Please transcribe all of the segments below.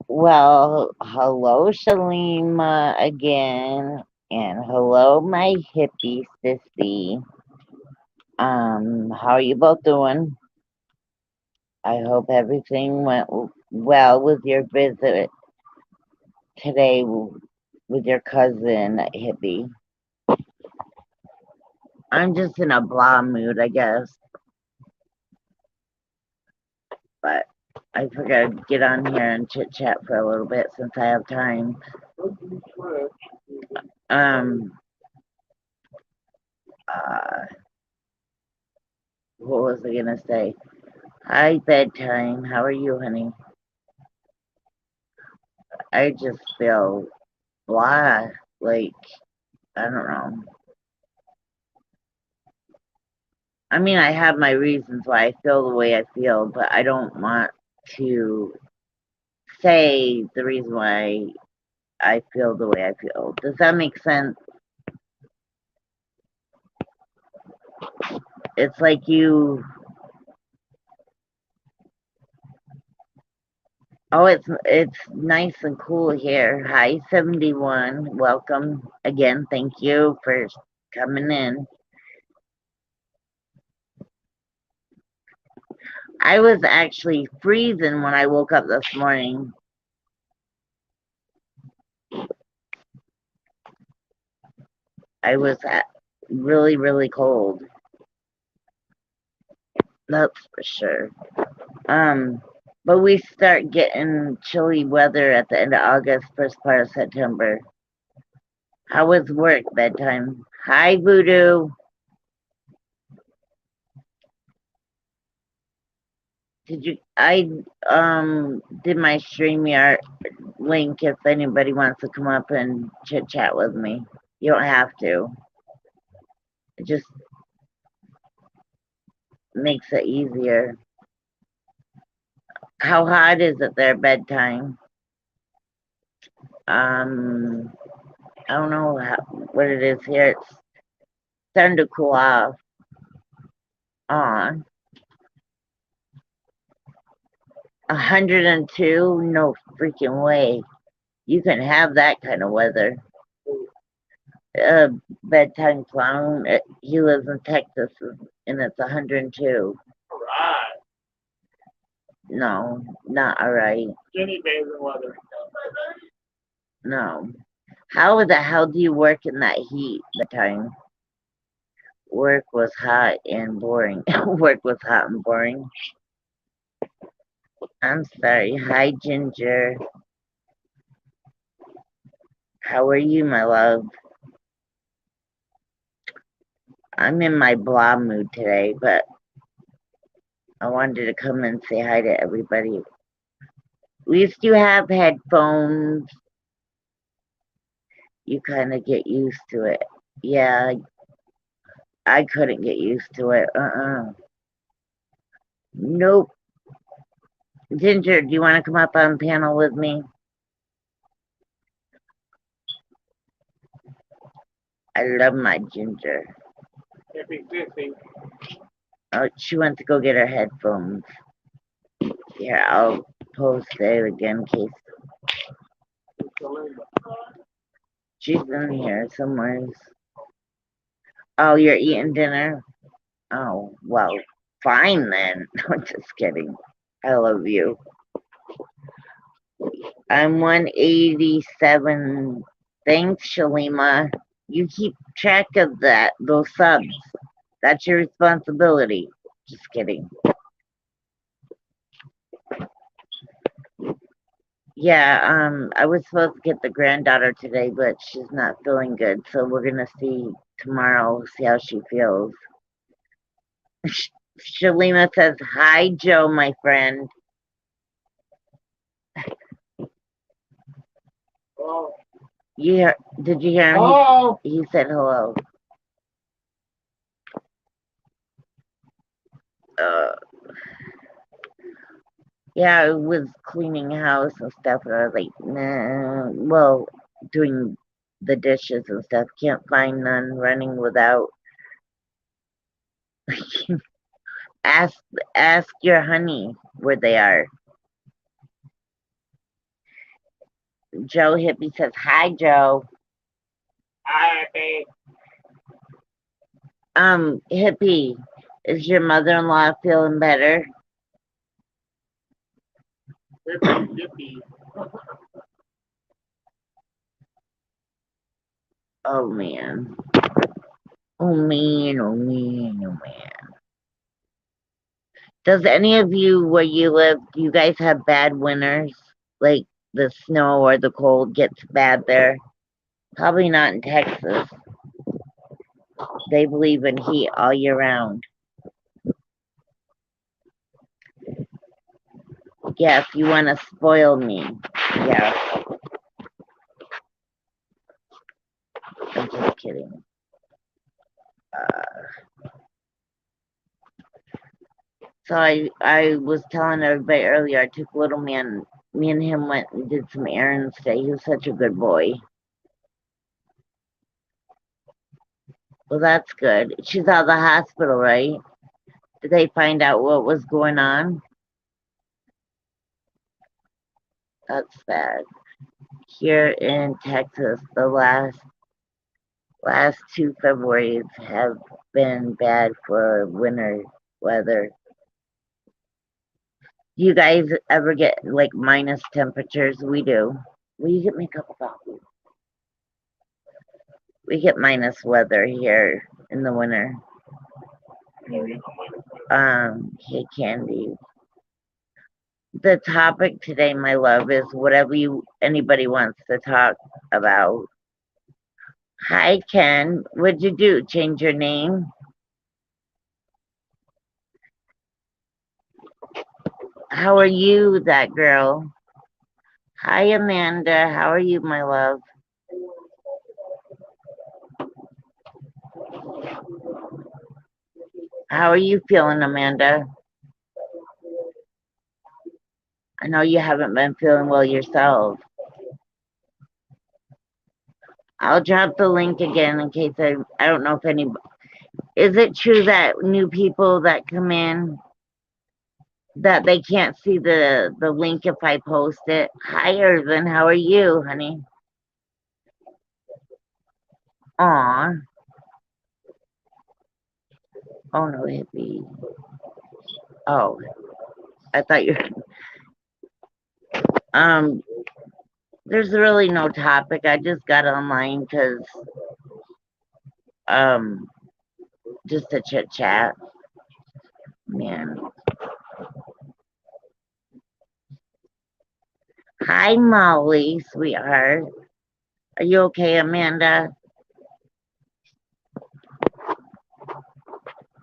Well, hello, Shalima again, and hello, my hippie sissy. How are you both doing? I hope everything went well with your visit today with your cousin hippie. I'm just in a blah mood, I guess, but I figured I'd get on here and chit chat for a little bit since I have time. Um, uh, what was I gonna say? Hi, bedtime. How are you, honey? I just feel blah. Like, I don't know. I mean, I have my reasons why I feel the way I feel, but I don't want to say the reason why I feel the way I feel. Does that make sense? It's like you. Oh, it's nice and cool here. Hi, 71. Welcome again. Thank you for coming in. I was actually freezing when I woke up this morning. I was really, really cold. That's for sure. But we start getting chilly weather at the end of August, first part of September. How was work bedtime? Hi, Voodoo. I did my StreamYard link if anybody wants to come up and chit chat with me. You don't have to. It just makes it easier. How hot is it there bedtime? I don't know what it is here. It's starting to cool off. On 102? No freaking way. You can have that kind of weather. Bedtime clown. He lives in Texas, and it's 102. Right. No, not all right. Jenny bathing weather. No. How the hell do you work in that heat? The time work was hot and boring. Work was hot and boring. I'm sorry. Hi, Ginger. How are you, my love? I'm in my blah mood today, but I wanted to come and say hi to everybody. At least you have headphones. You kind of get used to it. Yeah, I couldn't get used to it. Nope. Ginger, do you want to come up on panel with me? I love my Ginger. Oh, she went to go get her headphones. Here, I'll post it again in case. She's in here somewhere. Oh, you're eating dinner? Oh, well, fine then. I'm just kidding. I love you. I'm 187. Thanks, Shalima. You keep track of those subs. That's your responsibility. Just kidding. Yeah, I was supposed to get the granddaughter today, but she's not feeling good, so we're gonna see tomorrow, see how she feels. Shalima says, "Hi, Joe, my friend." Oh, Did you hear him? oh, He said hello. Uh, yeah, I was cleaning house and stuff, and I was like, nah. Well, doing the dishes and stuff. Can't find none. Running without. ask ask your honey where they are. Joe Hippie says, "Hi, Joe." happy. Hippie, is your mother-in-law feeling better? Yippee, yippee. Oh man. Oh man, oh man, oh man. Does any of you where you live, do you guys have bad winters? Like the snow or the cold gets bad there? Probably not in Texas. They believe in heat all year round. Yeah, if you want to spoil me. Yeah, I'm just kidding. So I was telling everybody earlier, I took little man, me and him went and did some errands today. He was such a good boy. Well, that's good. She's out of the hospital, right? Did they find out what was going on? That's bad. Here in Texas, the last two Februarys have been bad for winter weather. Do you guys ever get like minus temperatures? We do. Will you get me a cup of coffee? We get minus weather here in the winter. Hey Candy. The topic today, my love, is whatever anybody wants to talk about. Hi Ken, what'd you do? Change your name? How are you, that girl? Hi Amanda, how are you, my love? How are you feeling, Amanda? I know you haven't been feeling well yourself. I'll drop the link again in case I don't know if any. Is it true that new people that come in that they can't see the link if I post it? Hi Irvin, how are you, honey? Aw. Oh no, hippie. Oh, I thought you. Um, there's really no topic. I just got online because um, just to chit chat. Man. Hi Molly, sweetheart. Are you okay, Amanda?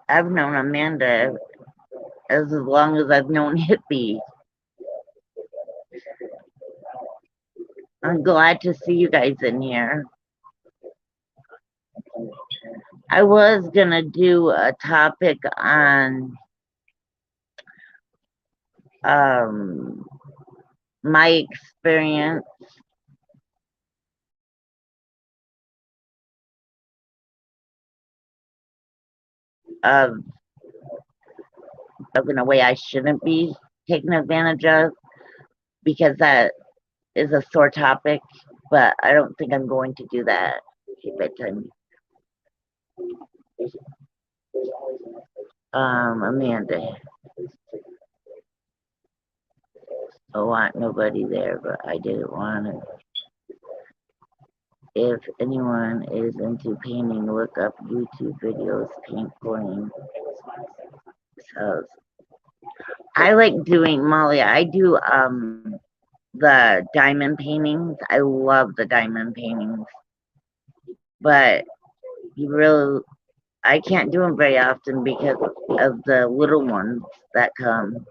I've known Amanda as long as I've known Hippie. I'm glad to see you guys in here. I was gonna do a topic on um my experience of in a way I shouldn't be taken advantage of because that is a sore topic, but I don't think I'm going to do that. Okay, bedtime. Amanda. I want nobody there, but I didn't want it. If anyone is into painting, look up YouTube videos, paint pouring. So I like doing Molly. I do the diamond paintings. I love the diamond paintings, but you really I can't do them very often because of the little ones that come.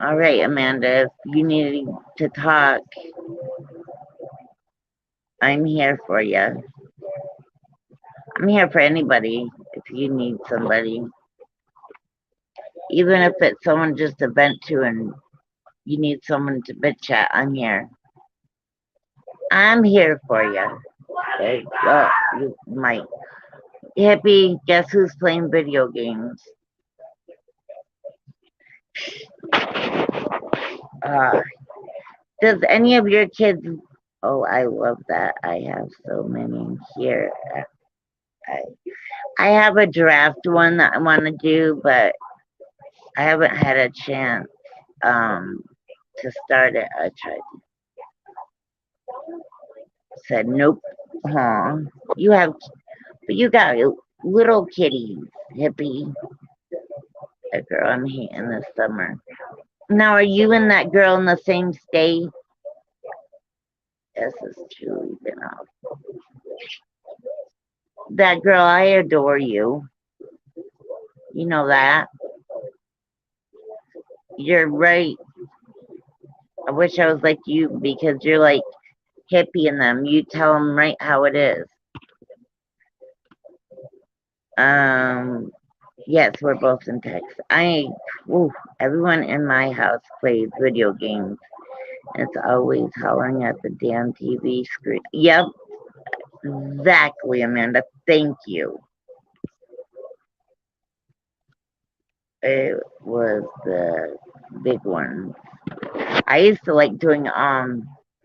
All right, Amanda, if you need to talk, I'm here for you. I'm here for anybody if you need somebody. Even if it's someone just to vent to and you need someone to bitch chat, I'm here. I'm here for you. You might. Hippie, guess who's playing video games? Does any of your kids? Oh, I love that. I have so many here. I have a draft one that I want to do, but I haven't had a chance to start it. I tried. Said nope. Huh? You have, but you got little kitties, hippie. A girl I'm hating this summer. Now, are you and that girl in the same state? This is truly been off. That girl, I adore you. You know that. You're right. I wish I was like you because you're like hippie in them. You tell them right how it is. Yes, we're both in Texas. Everyone in my house plays video games. It's always hollering at the damn TV screen. Yep, exactly, Amanda. Thank you. It was the big one. I used to like doing not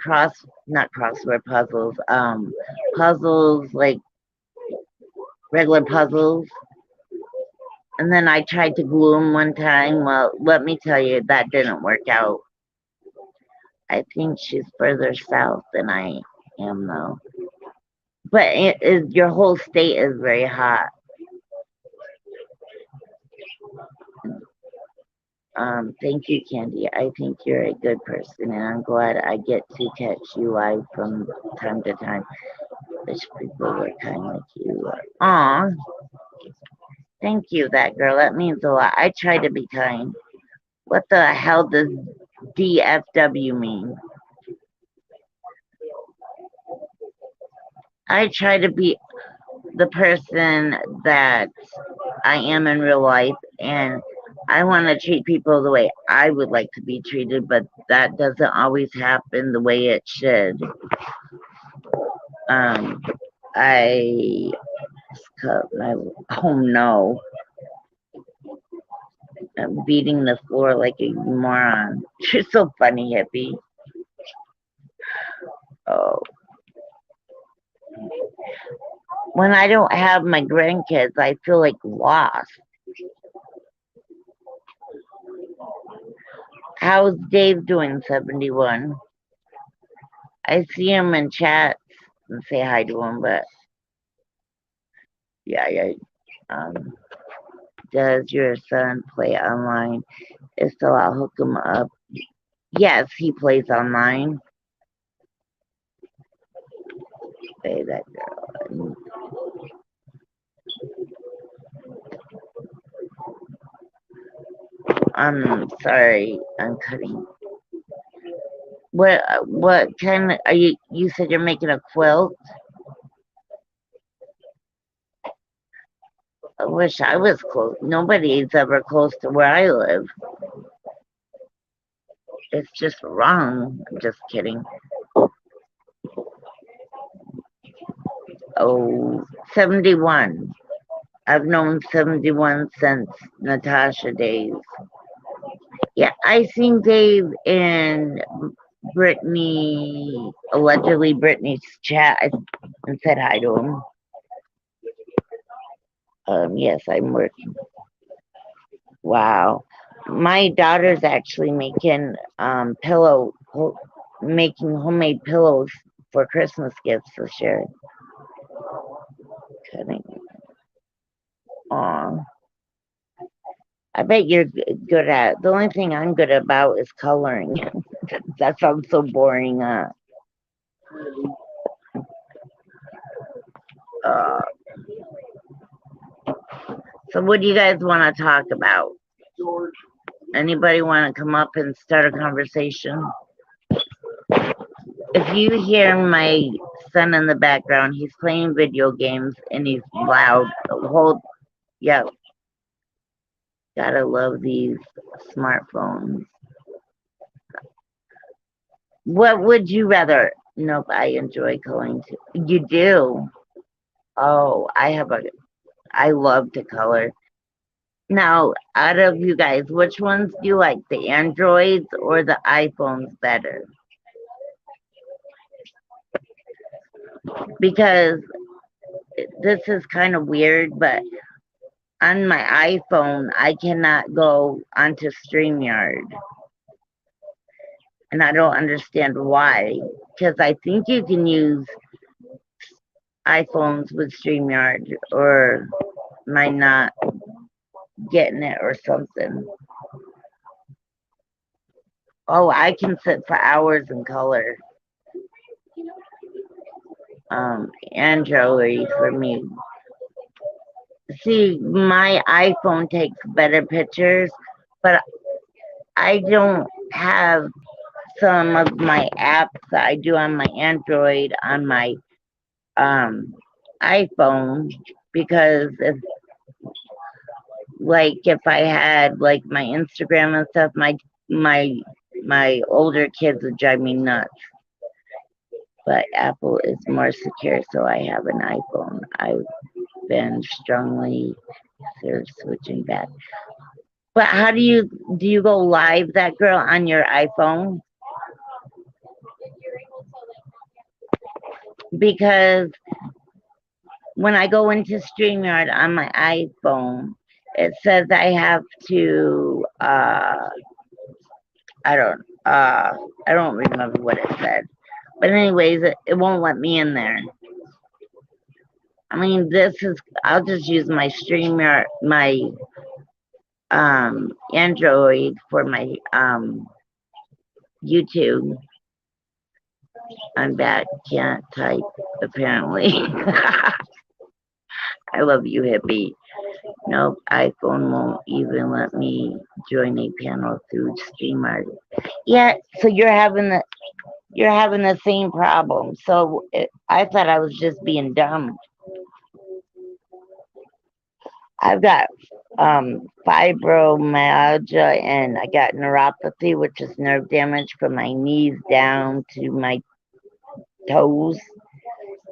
crossword puzzles, puzzles like regular puzzles. And then I tried to glue them one time. Well, let me tell you, that didn't work out. I think she's further south than I am, though. But your whole state is very hot. Thank you, Candy. I think you're a good person, and I'm glad I get to catch you live from time to time. Wish people were kind like you. Aw, thank you, that girl. That means a lot. I try to be kind. What the hell does DFW mean? I try to be the person that I am in real life, and I want to treat people the way I would like to be treated, but that doesn't always happen the way it should. I oh no, I'm beating the floor like a moron. You're so funny, hippie. Oh. When I don't have my grandkids, I feel like lost. How's Dave doing, 71? I see him in chats and say hi to him, but yeah. Does your son play online? If so, I'll hook him up. Yes, he plays online. Say that girl. I'm sorry, I'm cutting. What kind are you? You said you're making a quilt. I wish I was close. Nobody's ever close to where I live. It's just wrong. I'm just kidding. Oh, 71. I've known 71 since Natasha days. Yeah, I seen Dave in allegedly Brittany's chat and said hi to him. Yes, I'm working. Wow. My daughter's actually making pillow making homemade pillows for Christmas gifts this year. Cutting. Aw. I bet you're good at. The only thing I'm good about is coloring. That sounds so boring. Uh, so what do you guys want to talk about? George. Anybody want to come up and start a conversation? If you hear my son in the background, he's playing video games and he's loud. Yeah, gotta love these smartphones. What would you rather? Nope, I enjoy coloring too. You do? Oh, I love to color. Now, out of you guys, which ones do you like, the Androids or the iPhones better? Because this is kind of weird, but on my iPhone, I cannot go onto StreamYard. And I don't understand why. Because I think you can use iPhones with StreamYard, or am I not getting it or something? Oh, I can sit for hours and color. Android for me. See, my iPhone takes better pictures, but I don't have some of my apps that I do on my Android on my iPhone, because if I had like my Instagram and stuff, my older kids would drive me nuts. But Apple is more secure, so I have an iPhone. I've been strongly switching back. But how do you go live, that girl, on your iPhone? Because when I go into StreamYard on my iPhone, it says I have to I don't remember what it said. But anyways, it won't let me in there. I mean, I'll just use my StreamYard, my Android for my YouTube. I'm back. Can't type, apparently. I love you, hippie. Nope, iPhone won't even let me join a panel through StreamYard. Yeah, so you're having the same problem. So I thought I was just being dumb. I've got fibromyalgia, and I got neuropathy, which is nerve damage from my knees down to my toes.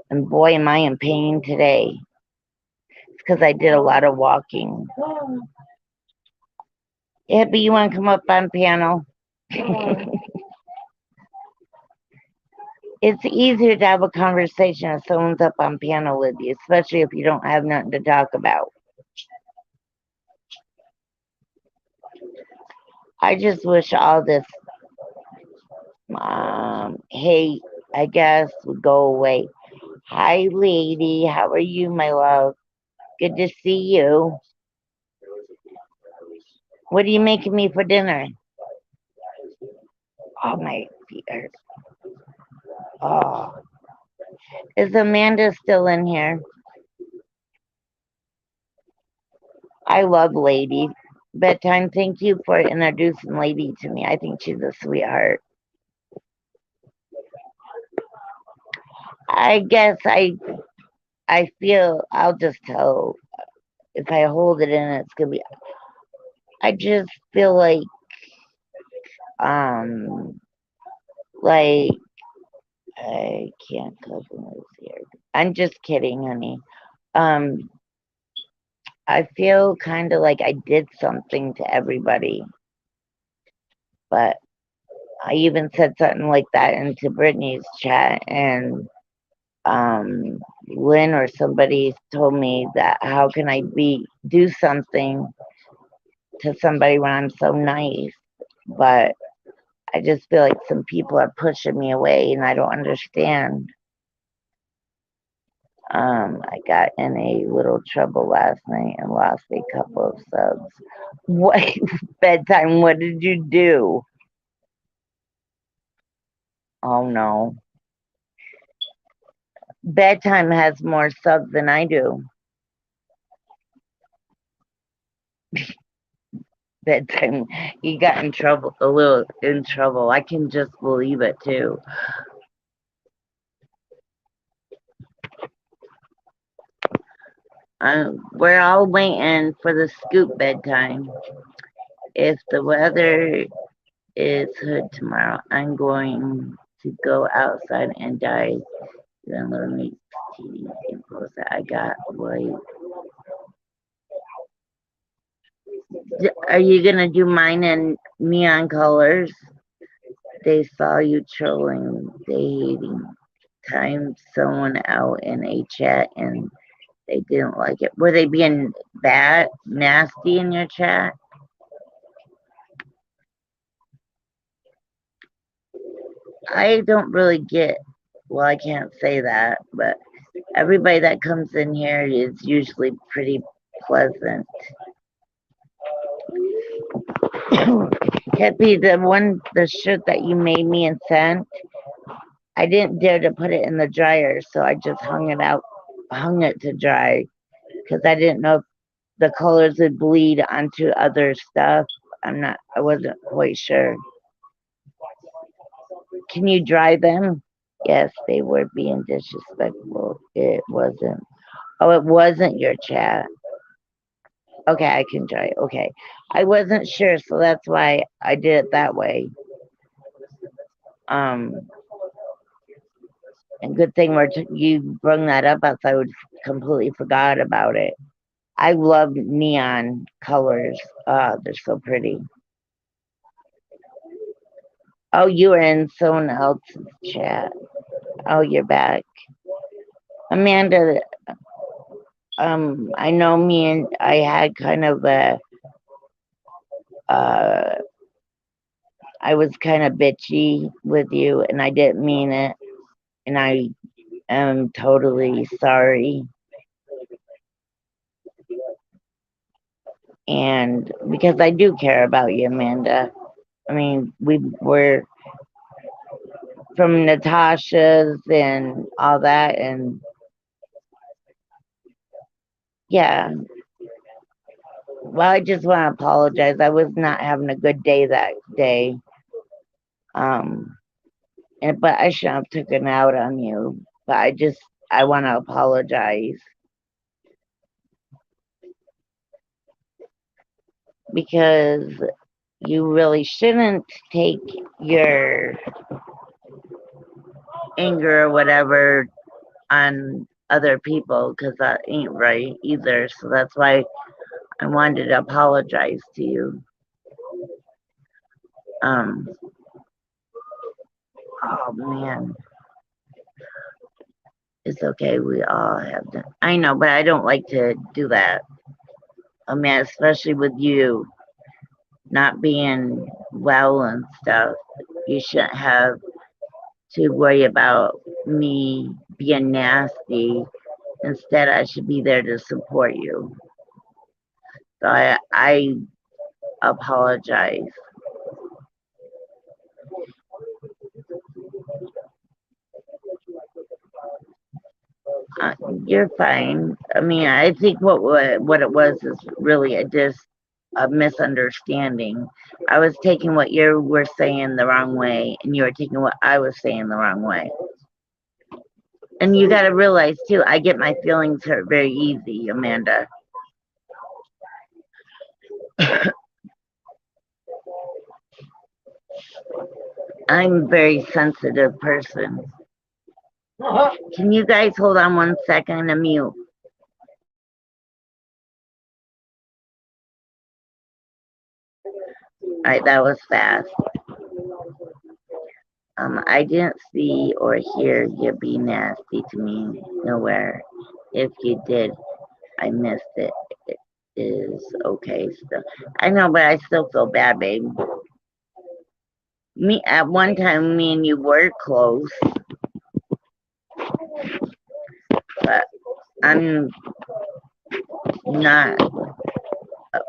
And boy, am I in pain today. It's because I did a lot of walking. Yeah, but you want to come up on panel? It's easier to have a conversation if someone's up on panel with you, especially if you don't have nothing to talk about. I just wish all this hate, I guess, would go away. Hi, lady. How are you, my love? Good to see you. What are you making me for dinner? Oh, my feet hurt. Oh. Is Amanda still in here? I love Lady. Bedtime, thank you for introducing Lady to me. I think she's a sweetheart. I guess I feel, I'll just tell, if I hold it in, it's gonna be, I just feel like I can't cover this here. I'm just kidding, honey. I feel kind of like I did something to everybody, but I even said something like that into Brittany's chat, and Lynn or somebody told me that how can I do something to somebody when I'm so nice, but I just feel like some people are pushing me away and I don't understand. I got in a little trouble last night and lost a couple of subs. What bedtime? What did you do? Oh no. Bedtime has more subs than I do. Bedtime, he got in trouble, a little in trouble. I can just believe it too. We're all waiting for the scoop bedtime. If the weather is hood tomorrow, I'm going to go outside and die. Then let me TV and post that I got white. Are you gonna do mine in neon colors? They saw you trolling, dating, timed someone out in a chat and they didn't like it. Were they being bad, nasty in your chat? I don't really get, well, I can't say that, but everybody that comes in here is usually pretty pleasant. Happy, the shirt that you made me and sent, I didn't dare to put it in the dryer, so I just hung it to dry because I didn't know if the colors would bleed onto other stuff. I wasn't quite sure. Can you dry them? Yes, they were being disrespectful. It wasn't. Oh, it wasn't your chat. Okay, I can dry it. Okay. I wasn't sure, so that's why I did it that way. And good thing you brought that up, else I would completely forgot about it. I love neon colors. They're so pretty. Oh, you were in someone else's chat. Oh, you're back. Amanda, I know I had kind of I was kind of bitchy with you and I didn't mean it. And I am totally sorry. And because I do care about you, Amanda. I mean, we were from Natasha's and all that, and yeah. Well, I just want to apologize. I was not having a good day that day. But I shouldn't have taken out on you. But I want to apologize because you really shouldn't take your anger or whatever on other people because that ain't right either. So that's why I wanted to apologize to you. Oh man. It's okay, we all have to. I know, but I don't like to do that. I mean, especially with you not being well and stuff. You shouldn't have to worry about me being nasty. Instead, I should be there to support you. So I apologize. You're fine. I mean, I think what it was is really a misunderstanding. I was taking what you were saying the wrong way, and you were taking what I was saying the wrong way. And you got to realize too, I get my feelings hurt very easy, Amanda. I'm a very sensitive person. Can you guys hold on 1 second? I'm mute. All right, that was fast. I didn't see or hear you be nasty to me nowhere. If you did, I missed it. It is okay still. I know, but I still feel bad, babe. At one time, me and you were close, but I'm not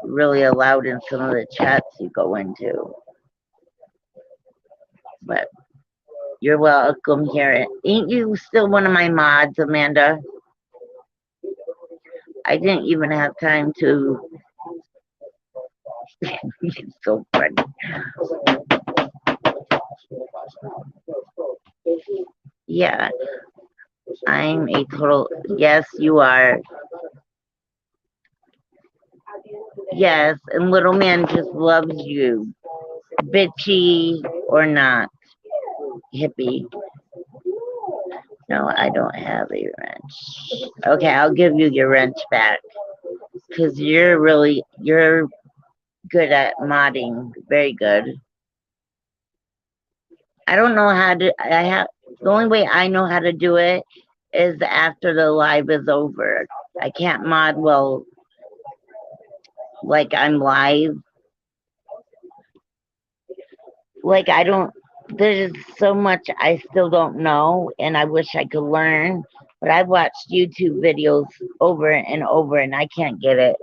really allowed in some of the chats you go into. But you're welcome here. Ain't you still one of my mods, Amanda? I didn't even have time to. It's so funny. Yeah, I'm a total. Yes, you are. Yes, and little man just loves you, bitchy or not, hippie. No, I don't have a wrench. Okay, I'll give you your wrench back because you're good at modding. Very good. I don't know how to. The only way I know how to do it is after the live is over. I can't mod well, like I'm live. Like I don't. There's so much I still don't know, and I wish I could learn. But I've watched YouTube videos over and over, and I can't get it.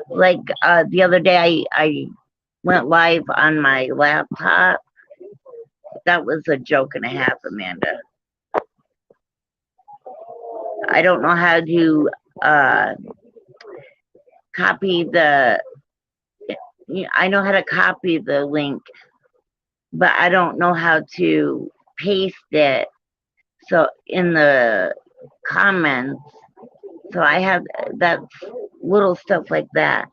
Like the other day, I went live on my laptop. That was a joke and a half, Amanda. I don't know how to copy the. I know how to copy the link, but I don't know how to paste it. So in the comments, so I have that little stuff like that.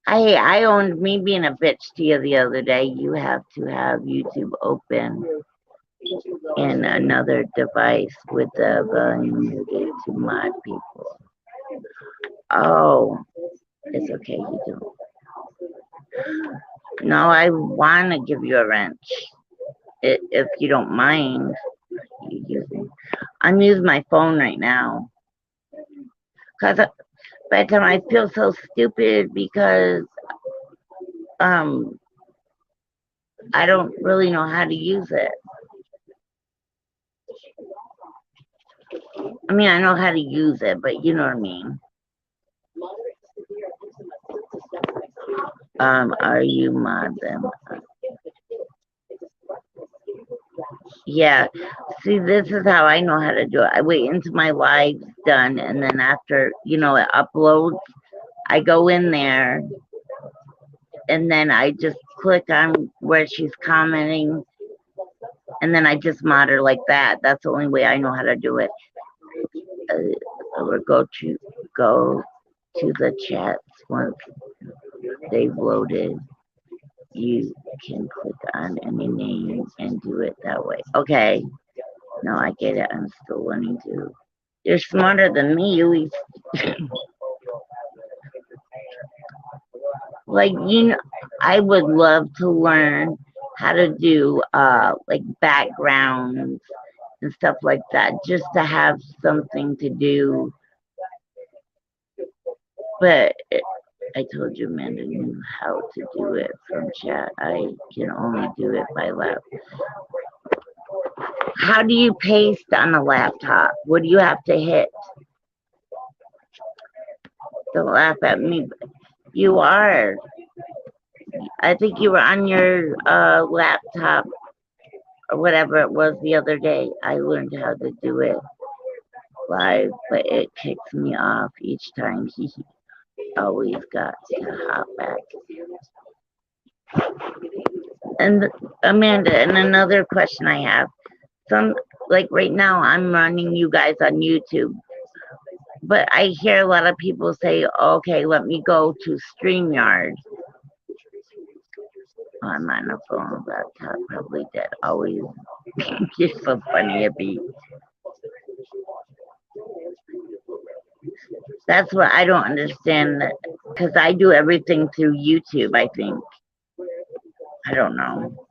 I owned me being a bitch to you the other day. You have to have YouTube open in another device with the volume muted to mod people. Oh, it's okay, you don't. No, I want to give you a wrench. If you don't mind using. I'm using my phone right now. Because by the time I feel so stupid because I don't really know how to use it. I mean, I know how to use it, but you know what I mean. Are you mod them? Yeah. See, this is how I know how to do it. I wait until my live's done, and then after, it uploads, I go in there, and then I just click on where she's commenting, and then I just mod her like that. That's the only way I know how to do it. Or go to the chats once they've loaded. You can click on any name and do it that way. Okay. No, I get it. I'm still learning to. You're smarter than me. You like I would love to learn how to do like backgrounds and stuff like that, just to have something to do. But I told you Amanda knew how to do it from chat. I can only do it by laptop. How do you paste on a laptop? What do you have to hit? Don't laugh at me. You are. I think you were on your laptop or whatever it was the other day. I learned how to do it live, but it kicks me off each time. He always got to hop back. And Amanda, and another question I have. Like right now, I'm running you guys on YouTube, but I hear a lot of people say, okay, let me go to StreamYard. Oh, I'm on a phone, laptop, probably dead. Always. You're so funny, Abby. That's what I don't understand, because I do everything through YouTube, I think. I don't know.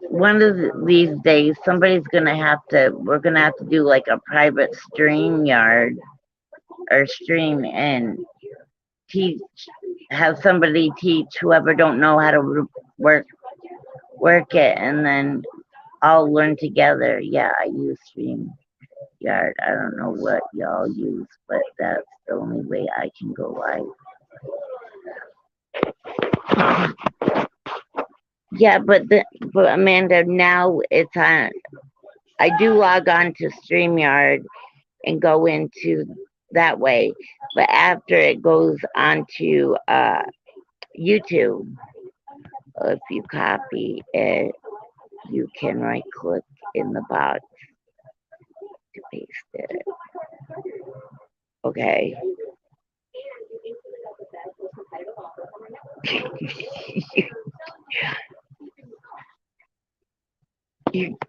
one of these days, we're gonna have to do like a private stream yard or stream and teach, have somebody teach whoever don't know how to work it, and then all learn together. Yeah, I use StreamYard. I don't know what y'all use, but that's the only way I can go live. Yeah, but Amanda, now it's on. I do log on to StreamYard and go into that way, but after it goes onto YouTube, if you copy it, you can right click in the box to paste it. Okay.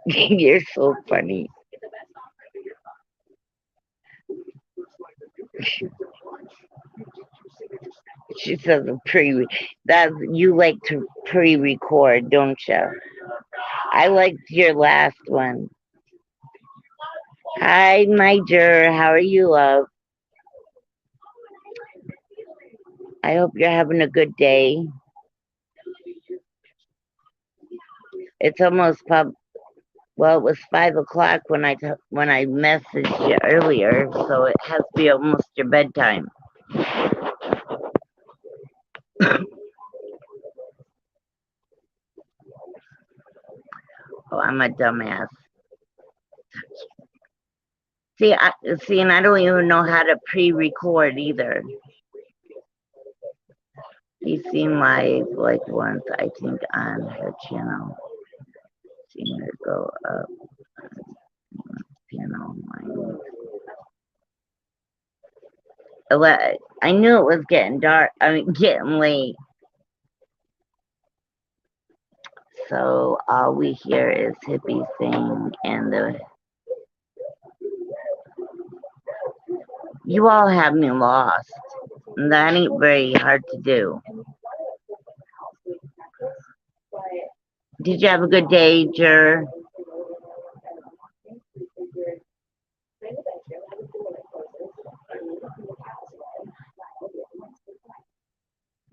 You're so funny. She says that you like to pre-record, don't you? I liked your last one. Hi, Niger. How are you, love? I hope you're having a good day. It's almost well, it was 5 o'clock when I messaged you earlier, so it has to be almost your bedtime. Oh, I'm a dumbass. See, and I don't even know how to pre-record either. He's seen live like once, I think, on her channel. Seen her go up channel. I knew it was getting dark. I mean, getting late. So all we hear is Hippie sing and you all have me lost. And that ain't very hard to do. Did you have a good day, Jer?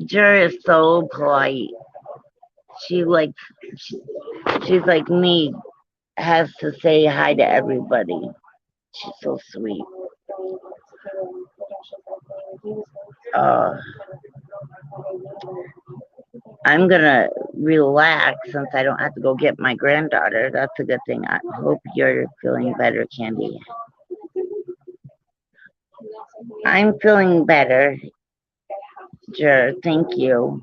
Jer is so polite. She's like me, has to say hi to everybody. She's so sweet. I'm gonna relax since I don't have to go get my granddaughter. That's a good thing. I hope you're feeling better, Candy. I'm feeling better, Jer. Thank you.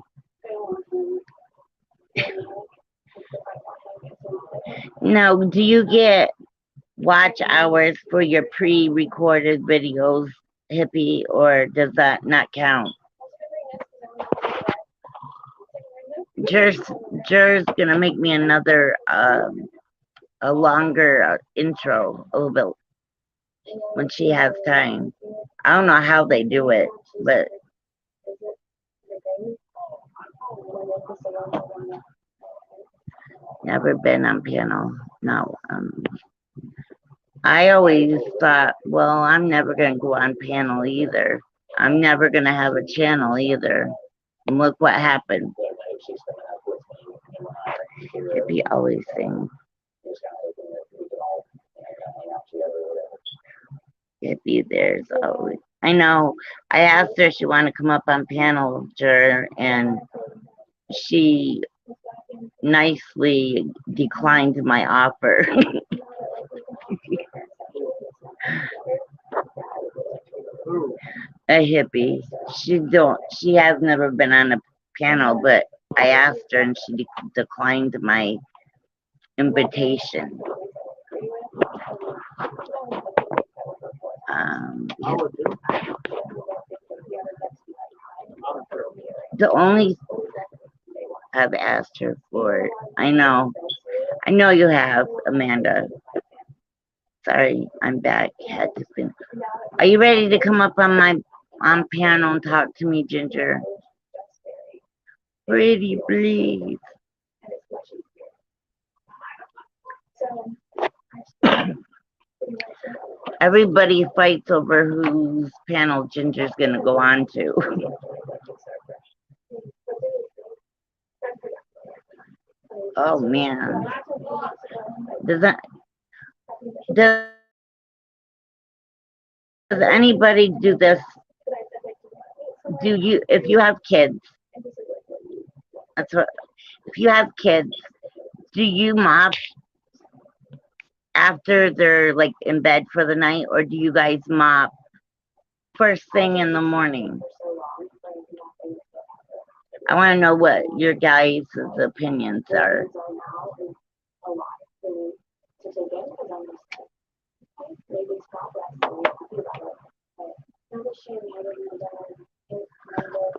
Now, do you get watch hours for your pre-recorded videos, Hippie, or does that not count? Jer's gonna make me another a longer intro a little bit when she has time. I don't know how they do it, but never been on piano. No. I always thought, well, I'm never gonna go on panel either. I'm never gonna have a channel either. And look what happened. Hippie always sings. Hippie, there's always. I know. I asked her if she wanted to come up on panel, and she nicely declined my offer. A Hippie. She has never been on a panel, but I asked her and she declined my invitation. The only I've asked her for it. I know you have, Amanda. Sorry, I'm back. Had to finish. Are you ready to come up on panel and talk to me, Ginger? Pretty, please. Everybody fights over whose panel Ginger's gonna go on to. Oh man. Does anybody do this? Do you, if you have kids, that's what, if you have kids, do you mop after they're like in bed for the night, or do you guys mop first thing in the morning? I want to know what your guys' opinions are.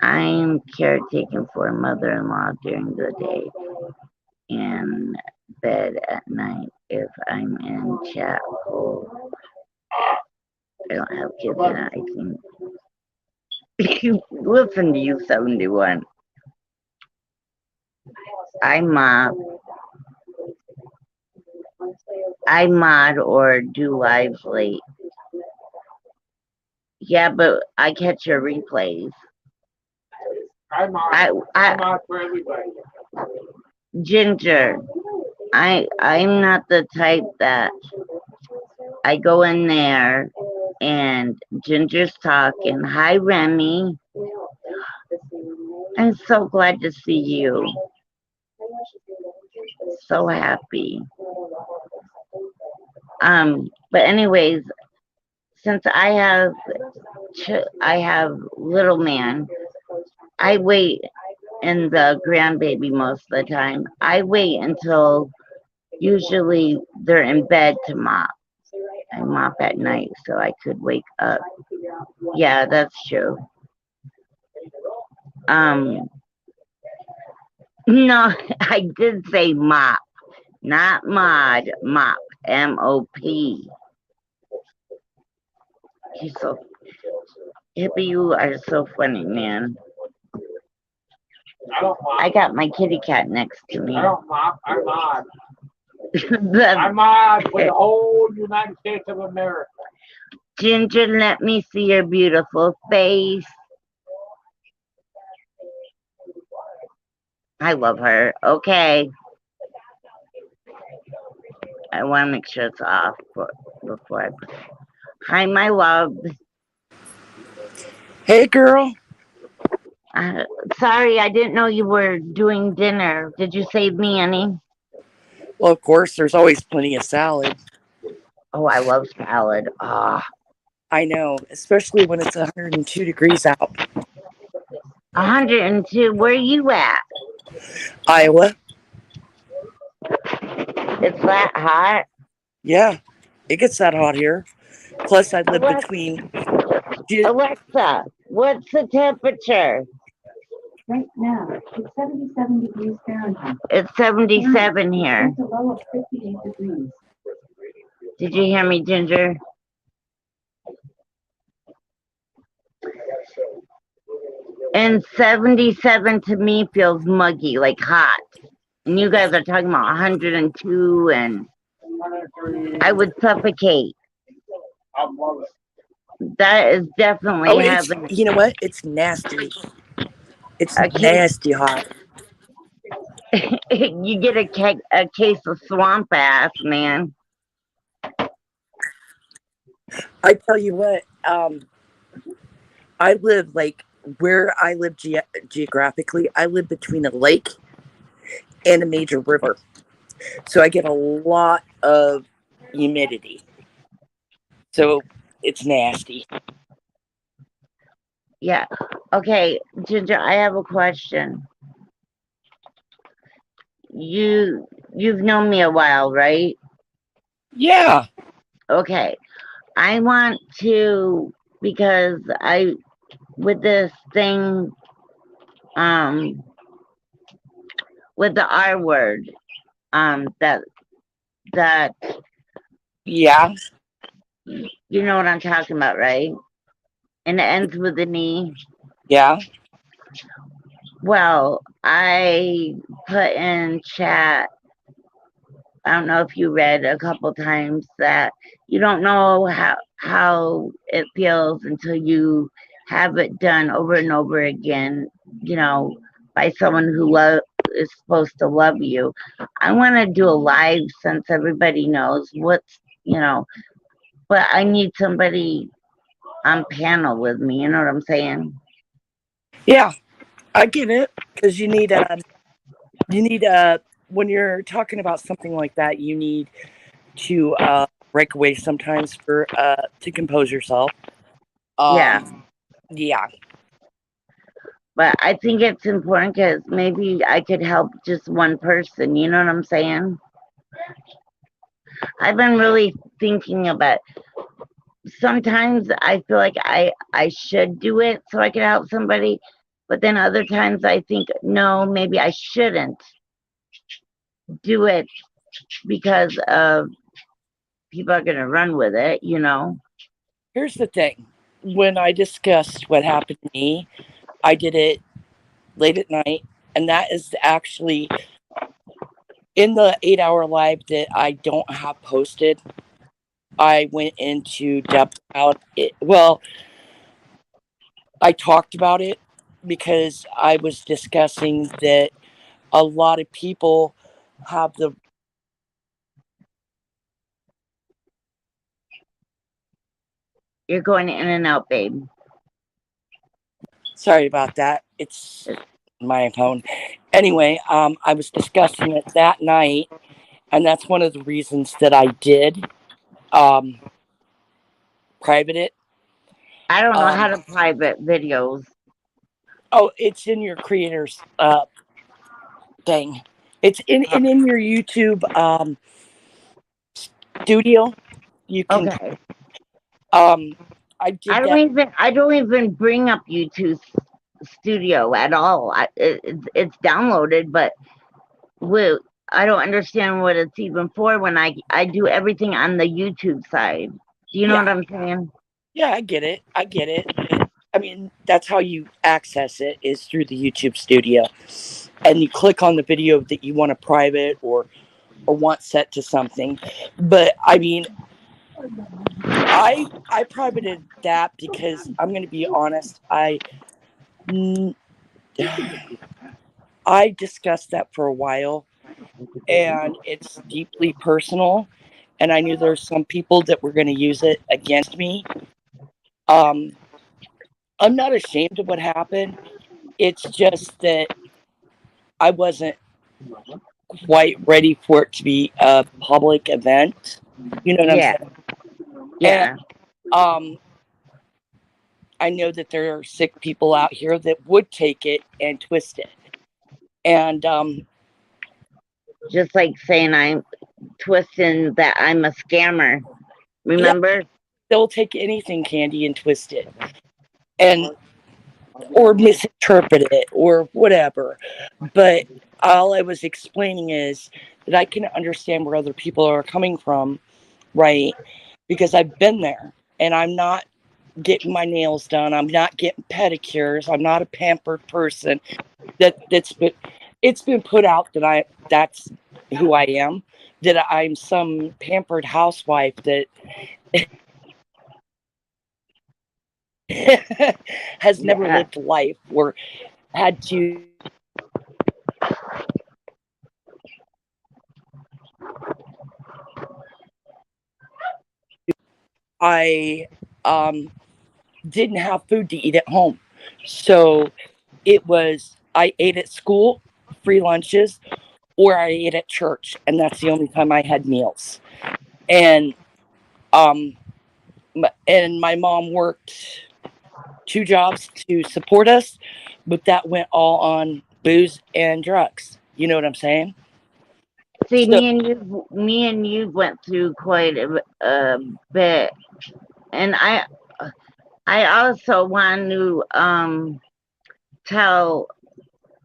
I'm caretaking for a mother-in-law during the day and bed at night if I'm in chat hole. I don't have kids in it, I think. Listen to you, 71. I mod or do lives late. Yeah, but I catch your replays. I'm on for everybody. Ginger, I'm not the type that I go in there and Ginger's talking. Hi, Remy. I'm so glad to see you. So happy. But anyways, since I have little man, I wait in the grandbaby most of the time. I wait until usually they're in bed to mop. I mop at night so I could wake up. Yeah, that's true. No, I did say mop, not mod, mop, M-O-P. He's so, Hippie, you are so funny, man. I don't mop. I got my kitty cat next to me. I don't mop. I'm mod. The- I'm mod for the whole United States of America. Ginger, let me see your beautiful face. I love her. Okay. I want to make sure it's off before I. Hi, my love. Hey, girl. Sorry, I didn't know you were doing dinner. Did you save me any? Well, of course, there's always plenty of salad. Oh, I love salad. Ah, I know, especially when it's 102 degrees out. 102. Where are you at? Iowa. It's that hot? Yeah, it gets that hot here. Plus, I live between. Alexa, what's the temperature? Right now, it's 77 degrees Fahrenheit. It's 77 here. It's a low of 58 degrees. Did you hear me, Ginger? And 77 to me feels muggy, like hot. And you guys are talking about 102, and I would suffocate. I love it. That is definitely heaven. You know what? It's nasty. It's Okay. nasty hot. You get a case of swamp ass, man. I tell you what, I live like where I live geographically. I live between a lake and a major river, so I get a lot of humidity. So it's nasty. Yeah. Okay, Ginger, I have a question. You've known me a while, right? Yeah. Okay. I want to, because with this thing, with the R word, that Yeah. you know what I'm talking about, right? And it ends with an E. Yeah. Well, I put in chat I don't know if you read a couple times that you don't know how it feels until you have it done over and over again, you know, by someone who is supposed to love you. I want to do a live since everybody knows what's, you know, but I need somebody on panel with me, you know what I'm saying? Yeah, I get it. Because when you're talking about something like that, you need to break away sometimes for to compose yourself. Yeah. Yeah. But I think it's important because maybe I could help just one person, you know what I'm saying? I've been really thinking about, sometimes I feel like I should do it so I can help somebody, but then other times I think, no, maybe I shouldn't do it because of people are going to run with it, you know? Here's the thing. When I discussed what happened to me, I did it late at night, and that is actually in the 8 hour live that I don't have posted. I went into depth about it. Well, I talked about it because I was discussing that a lot of people have the. You're going in and out, babe. Sorry about that. It's my phone. Anyway, I was discussing it that night, and that's one of the reasons that I did private it. I don't know how to private videos. Oh, it's in your creator's thing. It's in your YouTube studio. You can Okay. I did that. I don't even bring up YouTube Studio at all. It's downloaded, but I don't understand what it's even for when I do everything on the YouTube side. Do you know Yeah. what I'm saying? Yeah, I get it. But, I mean, that's how you access it is through the YouTube studio. And you click on the video that you want to private or want set to something. But I mean, I privated that because I'm going to be honest, I discussed that for a while, and it's deeply personal, and I knew there's some people that were going to use it against me. I'm not ashamed of what happened. It's just that I wasn't quite ready for it to be a public event. You know what I'm Yeah. saying? Yeah. And I know that there are sick people out here that would take it and twist it. And Just like saying I'm twisting that I'm a scammer. Remember? yeah, they'll take anything, Candy, and twist it. And or misinterpret it or whatever. But all I was explaining is that I can understand where other people are coming from, right? Because I've been there, and I'm not getting my nails done. I'm not getting pedicures. I'm not a pampered person. It's been put out that that's who I am. That I'm some pampered housewife that has never lived life or had to. I didn't have food to eat at home. So I ate at school, free lunches, or I ate at church. And that's the only time I had meals. And, and my mom worked 2 jobs to support us, but that went all on booze and drugs. You know what I'm saying? See, So, me and you went through quite a bit, and I also want to tell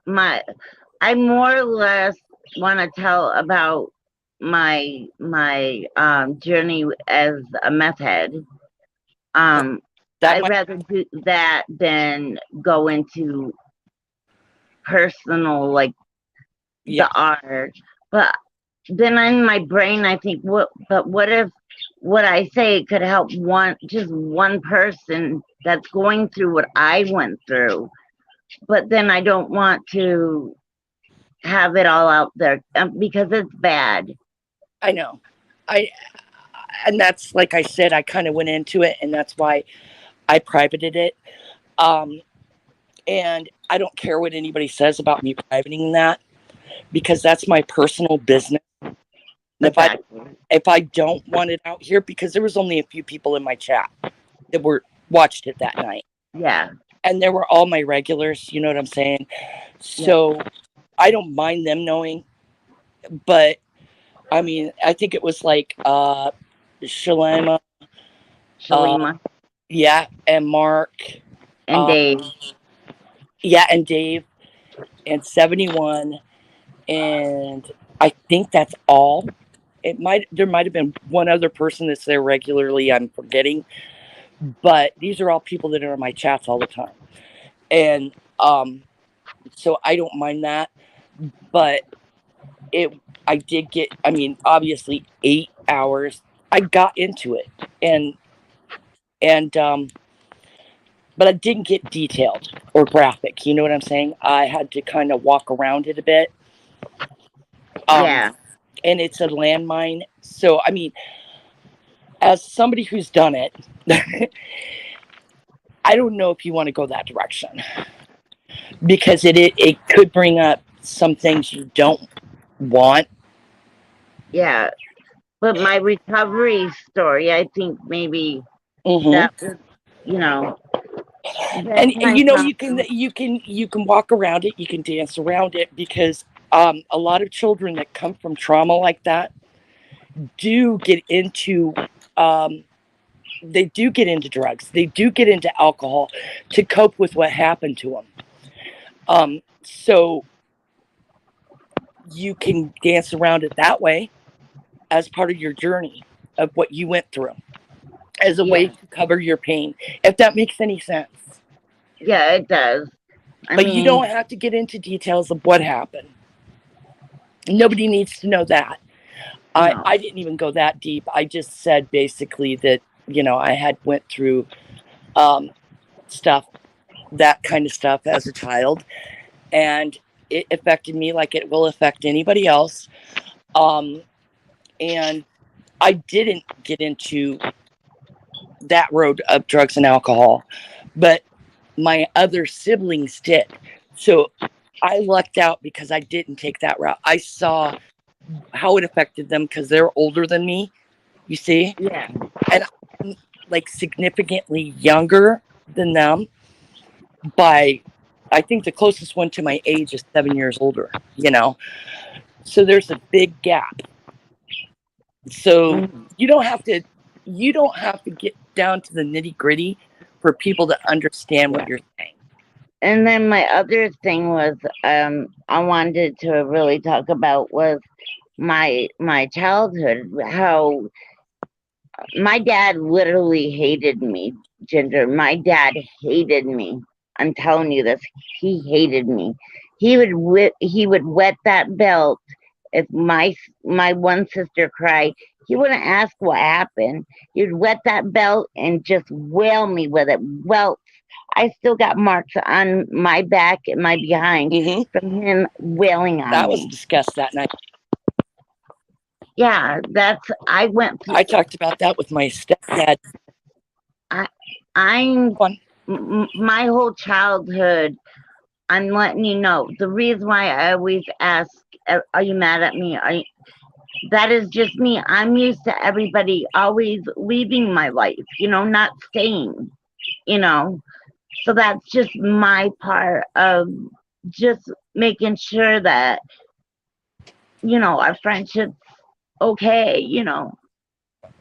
I more or less want to tell about my journey as a meth head. I'd rather do that than go into personal, like the art. But then in my brain I think, what if what I say could help just one person that's going through what I went through, but then I don't want to have it all out there because it's bad. I know. I and that's like I said, I kind of went into it, and that's why I privated it. Um, and I don't care what anybody says about me privating that because that's my personal business. And Exactly. if I don't want it out here, because there was only a few people in my chat that were watched it that night, Yeah. and there were all my regulars. You know what I'm saying? So I don't mind them knowing, but I mean, I think it was like Shalema, Shalima yeah, and Mark, and Dave. yeah, and Dave, and 71, and I think that's all. There might have been one other person that's there regularly. I'm forgetting, but these are all people that are in my chats all the time, and so I don't mind that. But I did get. I mean, obviously, 8 hours. I got into it, and but I didn't get detailed or graphic. You know what I'm saying? I had to kind of walk around it a bit. Yeah. And it's a landmine. So, I mean, as somebody who's done it, I don't know if you want to go that direction because it could bring up some things you don't want. Yeah. But my recovery story, I think maybe Mm-hmm. that would, you know, that's And my you know problem. you can walk around it, you can dance around it because a lot of children that come from trauma like that do get into um, they do get into drugs, they do get into alcohol to cope with what happened to them. So you can dance around it that way as part of your journey of what you went through as a way Yeah. to cover your pain, if that makes any sense. Yeah, it does. I But you mean, don't have to get into details of what happened. Nobody needs to know that. no. I didn't even go that deep. I just said basically that, I had went through um, stuff, that kind of stuff as a child, and it affected me like it will affect anybody else. And I didn't get into that road of drugs and alcohol, but my other siblings did. So I lucked out because I didn't take that route. I saw how it affected them because they're older than me, you see, Yeah. and I'm like significantly younger than them by, I think the closest one to my age is 7 years older. So there's a big gap. So Mhm. you don't have to get down to the nitty gritty for people to understand what you're saying. And then my other thing was, I wanted to really talk about was my childhood. How my dad literally hated me, Ginger. My dad hated me. I'm telling you this. He hated me. He would wet that belt if my one sister cried. He wouldn't ask what happened. He'd wet that belt and just wail me with it. Well, I still got marks on my back and my behind Mm-hmm. from him wailing on That was me. discussed that night. Yeah, I went through. I talked about that with my stepdad. I'm Fun. my whole childhood. I'm letting you know the reason why I always ask, "Are you mad at me?" That is just me. I'm used to everybody always leaving my life, not staying, you know. So that's just my part of just making sure that our friendship's okay.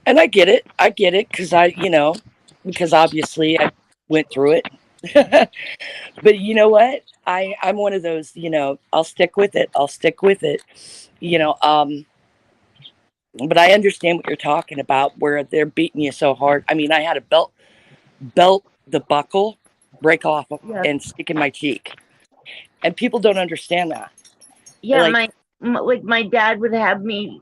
And I get it. I get it because obviously I went through it. But you know what? I'm one of those, I'll stick with it. I'll stick with it. You know, um, but I understand what you're talking about where they're beating you so hard. I mean, I had a belt the buckle break off Yeah. and stick in my cheek. And people don't understand that. Yeah, Like, like my dad would have me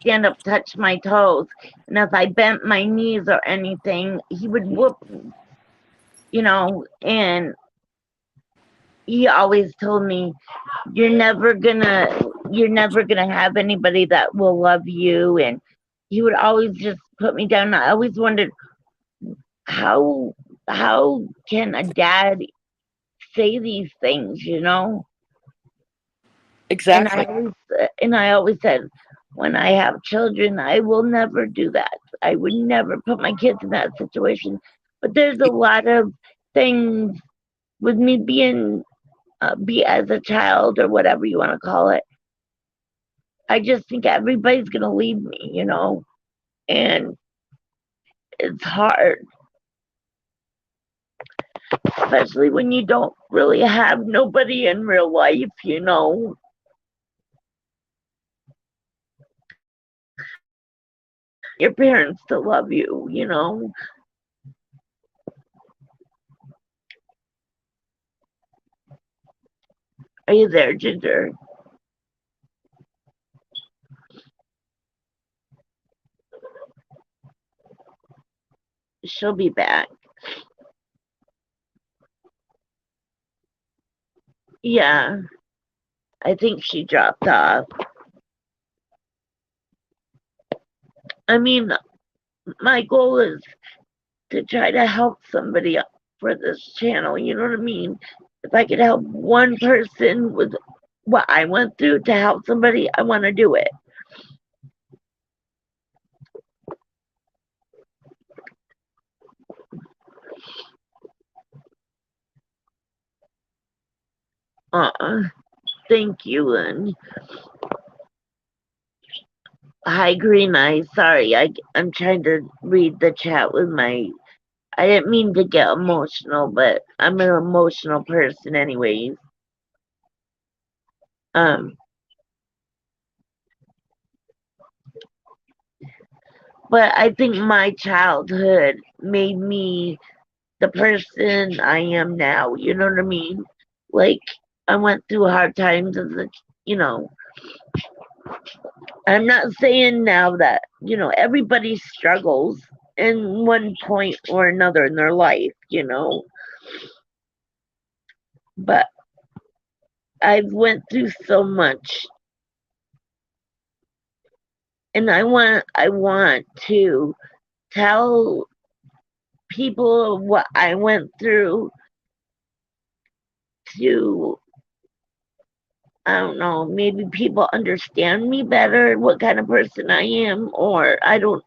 stand up, touch my toes, and if I bent my knees or anything, he would whoop me, and he always told me, you're never gonna have anybody that will love you, and he would always just put me down. I always wondered, how can a dad say these things, Exactly. And I always said, when I have children, I will never do that. I would never put my kids in that situation. But there's a lot of things with me being be as a child or whatever you want to call it. I just think everybody's gonna leave me, and it's hard, especially when you don't really have nobody in real life. Your parents to love you. Are you there, Ginger? She'll be back. Yeah, I think she dropped off. I mean, my goal is to try to help somebody for this channel, you know what I mean? If I could help one person with what I went through to help somebody, I want to do it. Thank you, and hi, Green Eyes. Sorry, I'm trying to read the chat with my. I didn't mean to get emotional, but I'm an emotional person, anyways. But I think my childhood made me the person I am now. You know what I mean? Like, I went through hard times you know, I'm not saying now that, everybody struggles in one point or another in their life. But I've went through so much, and I want to tell people what I went through to, I don't know, maybe people understand me better, what kind of person I am, or I don't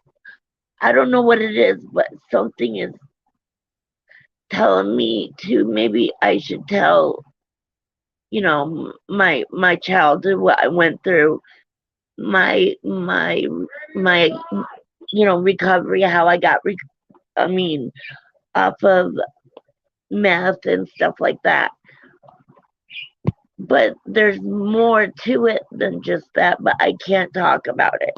know what it is, but something is telling me to maybe I should tell, my childhood, what I went through, my recovery, how I got off of meth and stuff like that. But there's more to it than just that, but I can't talk about it.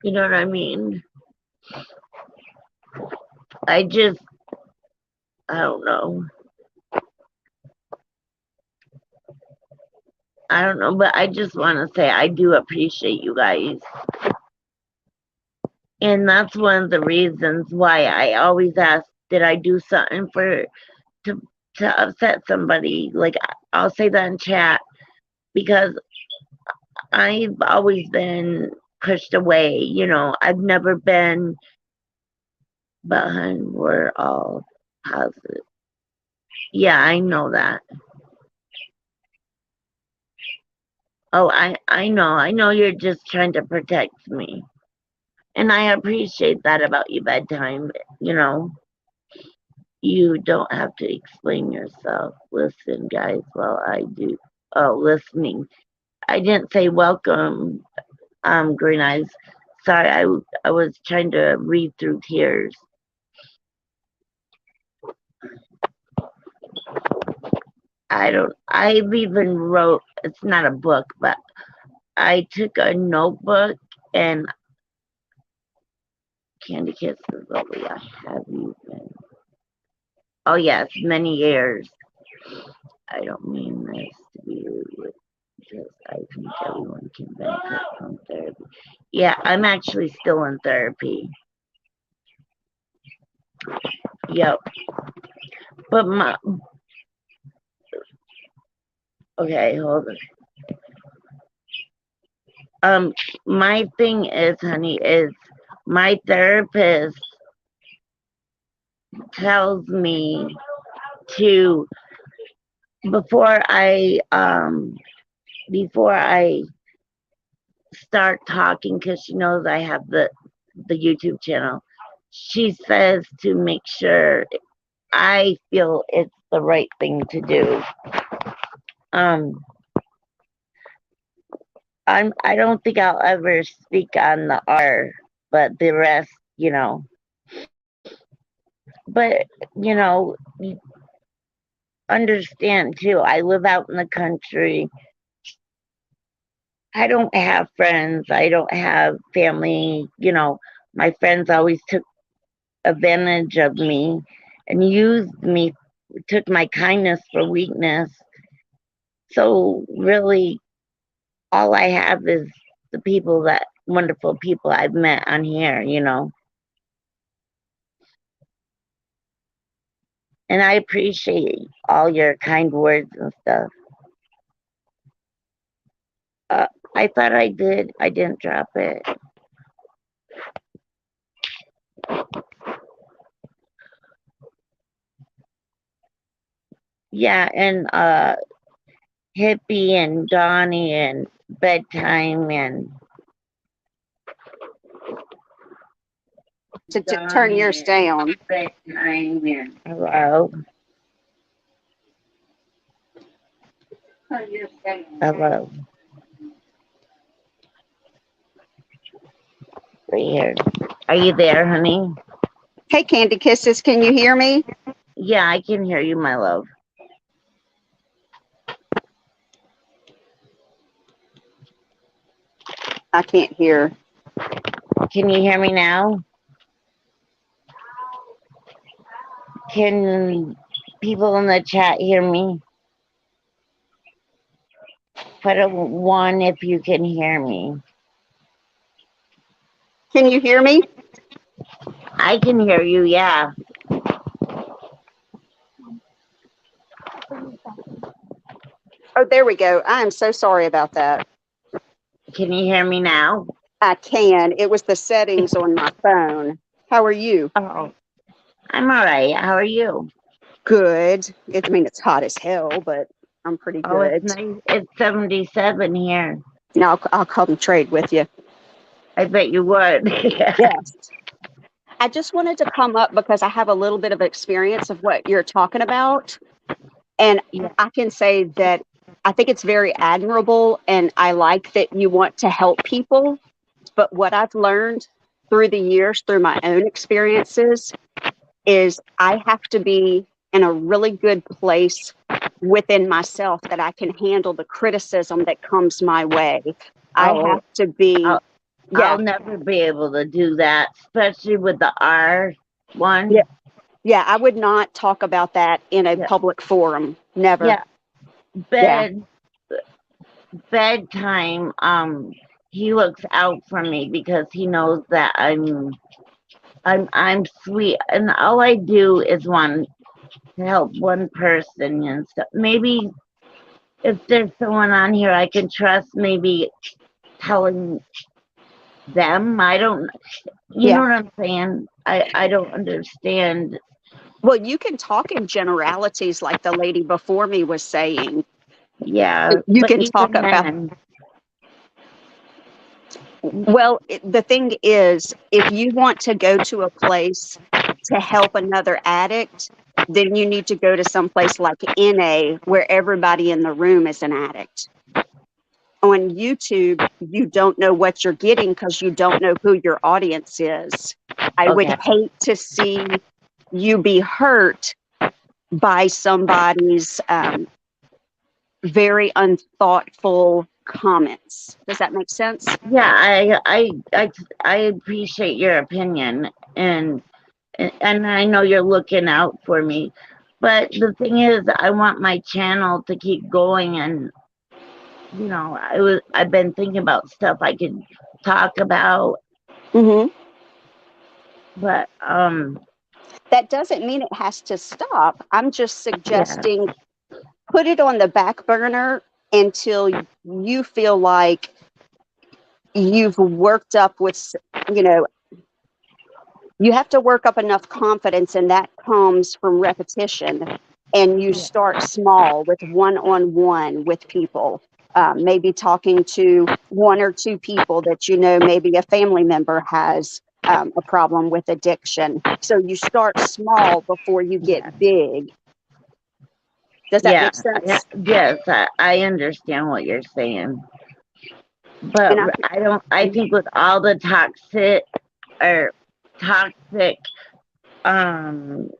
You know what I mean? I don't know. I don't know, but I just want to say I do appreciate you guys. And that's one of the reasons why I always ask, did I do something to upset somebody? Like, I'll say that in chat, because I've always been pushed away. I've never been, but hun, we're all positive. Yeah, I know that. Oh, I know you're just trying to protect me. And I appreciate that about you, Bedtime. You don't have to explain yourself. Listen, guys, while I do. Oh, listening. I didn't say welcome, Green Eyes. Sorry, I was trying to read through tears. I've even wrote, it's not a book, but I took a notebook and Candy Kisses, I have you been. Oh yes, many years. I don't mean this to be rude, because I think everyone can benefit from therapy. Yeah, I'm actually still in therapy. Yep. But okay, hold on. My thing is, honey, is my therapist tells me to, before I start talking, because she knows I have the YouTube channel, she says to make sure I feel it's the right thing to do. I don't think I'll ever speak on the R, but the rest, But, you understand too, I live out in the country. I don't have friends. I don't have family. My friends always took advantage of me and used me, took my kindness for weakness. So really, all I have is the wonderful people I've met on here, And I appreciate all your kind words and stuff. I thought I did. I didn't drop it. Yeah, and Hippie and Donnie and Bedtime and to turn yours down. Bedtime and hello. Hello. Right here. Are you there, honey? Hey, Candy Kisses, can you hear me? Yeah, I can hear you, my love. I can't hear. Can you hear me now? Can people in the chat hear me? Put a 1 if you can hear me. Can you hear me? I can hear you, yeah. Oh, there we go. I am so sorry about that. Can you hear me now? I can. It was the settings on my phone. How are you? Oh, I'm all right. How are you? Good. It's hot as hell, but I'm pretty Oh, good. it's nice. It's 77 here. Now I'll come trade with you. I bet you would. Yes. I just wanted to come up because I have a little bit of experience of what you're talking about. And Yeah. I can say that I think it's very admirable, and I like that you want to help people. But what I've learned through the years, through my own experiences, is I have to be in a really good place within myself that I can handle the criticism that comes my way. I have to be, I'll never be able to do that, especially with the R one. Yeah. Yeah, I would not talk about that in a public forum. Never. Yeah. Bedtime, he looks out for me because he knows that I'm sweet, and all I do is want to help one person and stuff. Maybe if there's someone on here I can trust, maybe telling them. I don't, you know what I'm saying? I don't understand. Well, you can talk in generalities like the lady before me was saying. Yeah. You can talk about. Well, the thing is, if you want to go to a place to help another addict, then you need to go to some place like NA where everybody in the room is an addict. On YouTube, you don't know what you're getting because you don't know who your audience is. I would hate to see you be hurt by somebody's very unthoughtful comments. Does that make sense? Yeah, I appreciate your opinion, and I know you're looking out for me, But the thing is, I want my channel to keep going, and I've been thinking about stuff I could talk about, Hmm. but That doesn't mean it has to stop. I'm just yeah, suggesting put it on the back burner until you feel like you've worked up with, you know, you have to work up enough confidence, and that comes from repetition. And you yeah, start small with one-on-one with people, maybe talking to one or two people that maybe a family member has a problem with addiction. So you start small before you yeah, get big. Does that yeah, make yeah, sense? yes, I understand what you're saying, but And I, I think with all the toxic, um,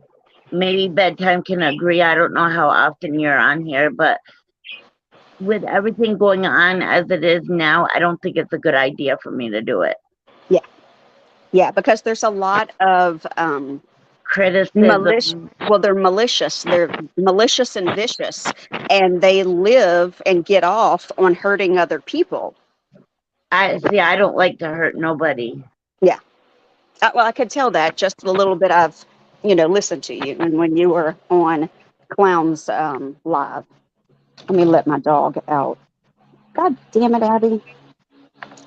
maybe bedtime can agree. I don't know how often you're on here, but with everything going on as it is now, I don't think it's a good idea for me to do it. yeah, because there's a lot of Criticism. they're malicious. They're malicious and vicious, and they live and get off on hurting other people. I see. I don't like to hurt nobody. Yeah. Well, I could tell that just a little bit. I've, listened to you, and when you were on Clowns Live. Let me let my dog out. God damn it, Abby.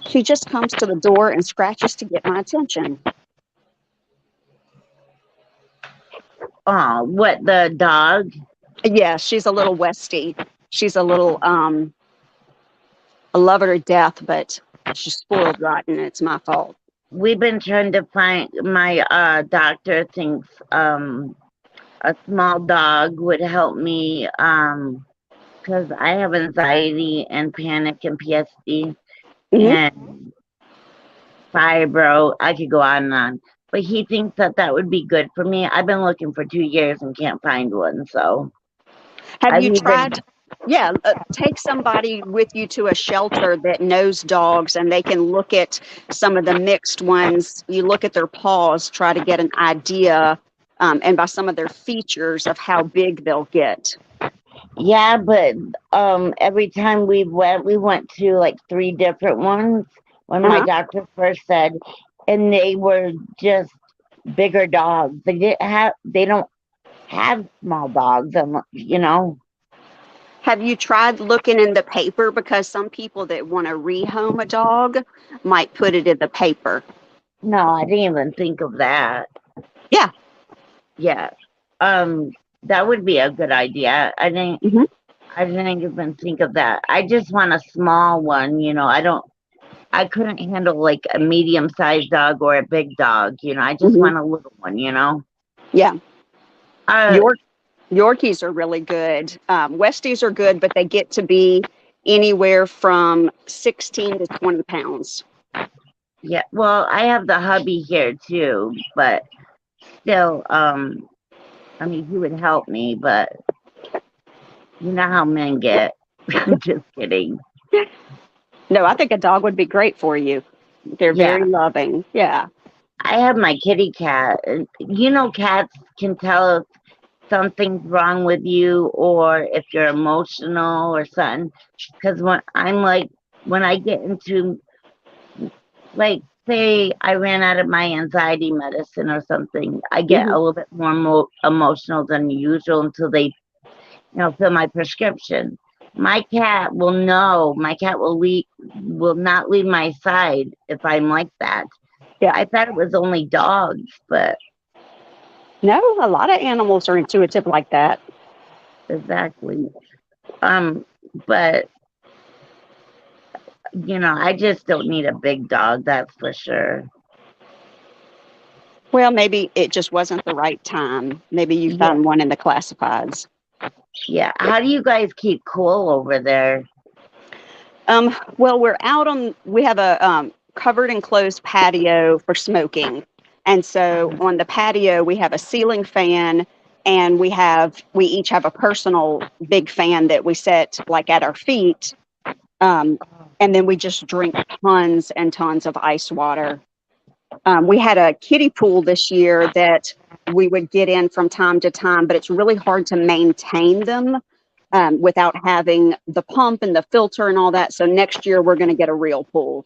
She just comes to the door and scratches to get my attention. Oh, what, the dog? Yeah, she's a little Westie. She's a little, I love her to death, but she's spoiled rotten. And it's my fault. We've been trying to find. My doctor thinks a small dog would help me because I have anxiety and panic and PSD Hmm. and fibro. I could go on and on. But he thinks that would be good for me. I've been looking for 2 years and can't find one. So Have I've you even, tried? Yeah, take somebody with you to a shelter that knows dogs, and they can look at some of the mixed ones. You look at their paws, try to get an idea, and by some of their features of how big they'll get. yeah, but every time we went to like 3 different ones when my Uh-huh. doctor first said, and they were just bigger dogs. They don't have small dogs, Have you tried looking in the paper? Because some people that want to rehome a dog might put it in the paper. No, I didn't even think of that. Yeah. Yeah. That would be a good idea. Hmm. I didn't even think of that. I just want a small one, I couldn't handle like a medium-sized dog or a big dog, I just Hmm. want a little one, Yeah. Uh, York Yorkies are really good. Westies are good, but they get to be anywhere from 16 to 20 pounds. yeah, well, I have the hubby here too, but still, I mean, he would help me, but you know how men get. I'm just kidding. No, I think a dog would be great for you. They're Yeah, very loving. Yeah. I have my kitty cat. And cats can tell if something's wrong with you or if you're emotional or something. Because when I get into, like, say I ran out of my anxiety medicine or something, I get Hmm. a little bit more emotional than usual until they, fill my prescription. My cat will know. My cat will not leave my side if I'm like that. Yeah. I thought it was only dogs, but No, a lot of animals are intuitive like that. exactly. But I just don't need a big dog, that's for sure. Well, maybe it just wasn't the right time. Maybe you Yeah, found one in the classifieds. yeah. How do you guys keep cool over there? Well, we have a covered enclosed patio for smoking. And so on the patio, we have a ceiling fan, and we each have a personal big fan that we set like at our feet. And then we just drink tons and tons of ice water. We had a kiddie pool this year that we would get in from time to time, but it's really hard to maintain them without having the pump and the filter and all that. So next year we're going to get a real pool.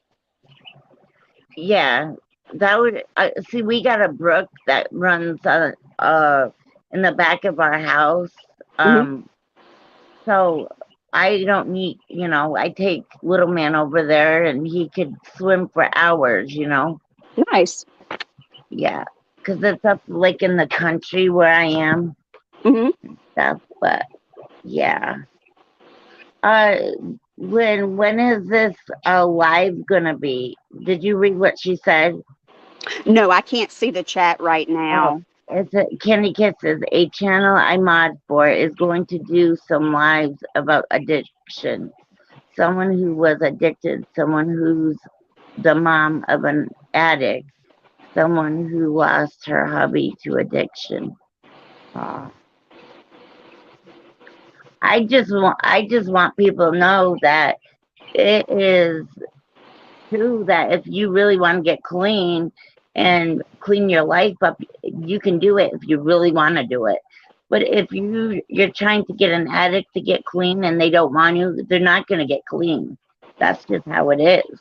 Yeah, that would see. We got a brook that runs in the back of our house. So I don't need, I take little man over there and he could swim for hours. Nice. Yeah, because it's up like in the country where I am. Stuff, but yeah. When is this live gonna be? Did you read what she said? No, I can't see the chat right now. It's Candy Kisses, a channel I mod for, is going to do some lives about addiction. Someone who was addicted, someone who's the mom of an addict, someone who lost her hubby to addiction. I just want people to know that it is true that if you really want to get clean and clean your life up, you can do it if you really want to do it. But if you're trying to get an addict to get clean and they don't want to, they're not going to get clean. That's just how it is.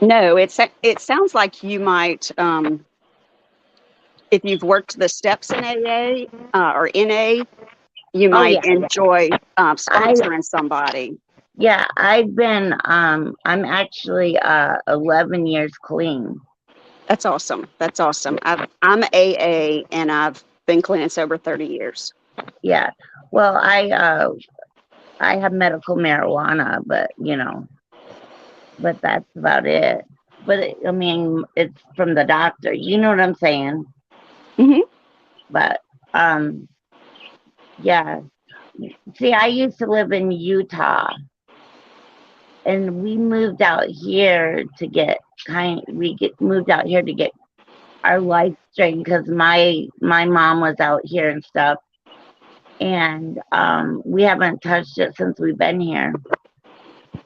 No, it sounds like you might, if you've worked the steps in AA or NA, you might enjoy sponsoring somebody. Yeah, I've been, I'm actually 11 years clean. That's awesome. That's awesome. I'm AA and I've been clean and sober 30 years. Yeah. Well, I have medical marijuana, but but that's about it. But I mean, it's from the doctor. You know what I'm saying? But yeah. See, I used to live in Utah, and we moved out here to get moved out here to get our life straight because my mom was out here and stuff, and we haven't touched it since we've been here.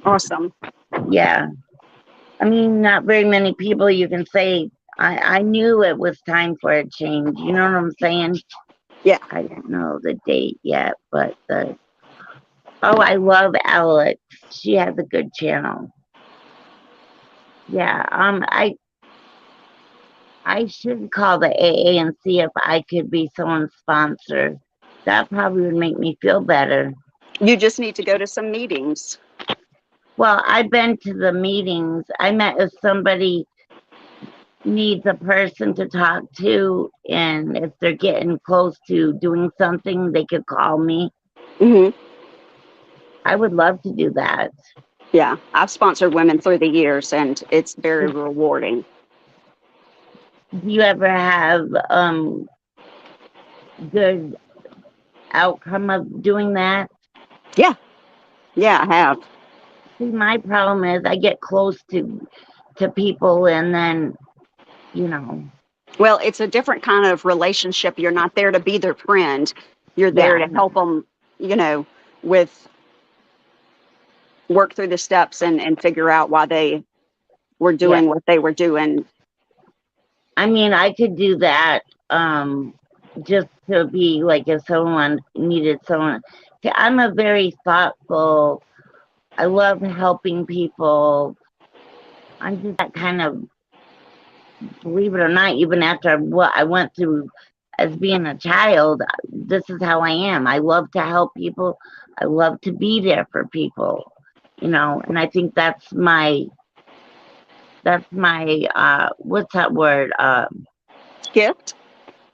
Awesome. Yeah, I mean, not very many people you can say. I knew it was time for a change. You know what I'm saying? Yeah. I didn't know the date yet, but I love Alex. She has a good channel. Yeah, I should call the AA and see if I could be someone's sponsor. That probably would make me feel better. You just need to go to some meetings. Well, I've been to the meetings. I met if somebody needs a person to talk to, and if they're getting close to doing something, they could call me. I would love to do that. Yeah, I've sponsored women through the years, and it's very rewarding. Do you ever have good outcome of doing that? Yeah, I have. See, my problem is I get close to people, and then Well, it's a different kind of relationship. You're not there to be their friend. You're there to help them, with work through the steps and figure out why they were doing what they were doing. I mean, I could do that just to be like if someone needed someone. See, I'm a very thoughtful, I love helping people. I'm just that kind of, believe it or not, even after what I went through as being a child, this is how I am. I love to help people. I love to be there for people, and I think that's my what's that word? Gift?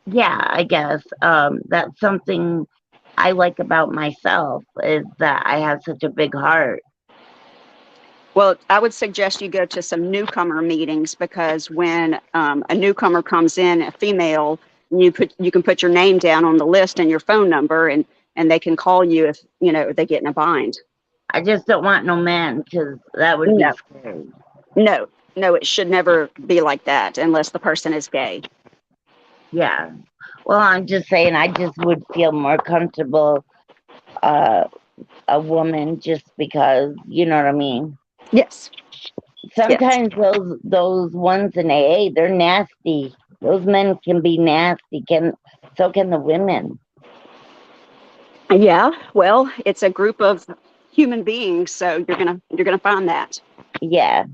Yeah, I guess. That's something I like about myself, is that I have such a big heart. Well, I would suggest you go to some newcomer meetings, because when a newcomer comes in, a female, you can put your name down on the list and your phone number, and they can call you if they get in a bind. I just don't want no men, because that would be scary. No, it should never be like that unless the person is gay. Yeah. Well, I'm just saying, I just would feel more comfortable a woman, just because, you know what I mean? Yes. sometimes those ones in AA, they're nasty. Those men can be nasty. So can the women. Yeah, well, it's a group of human beings, so you're gonna find that. Yeah.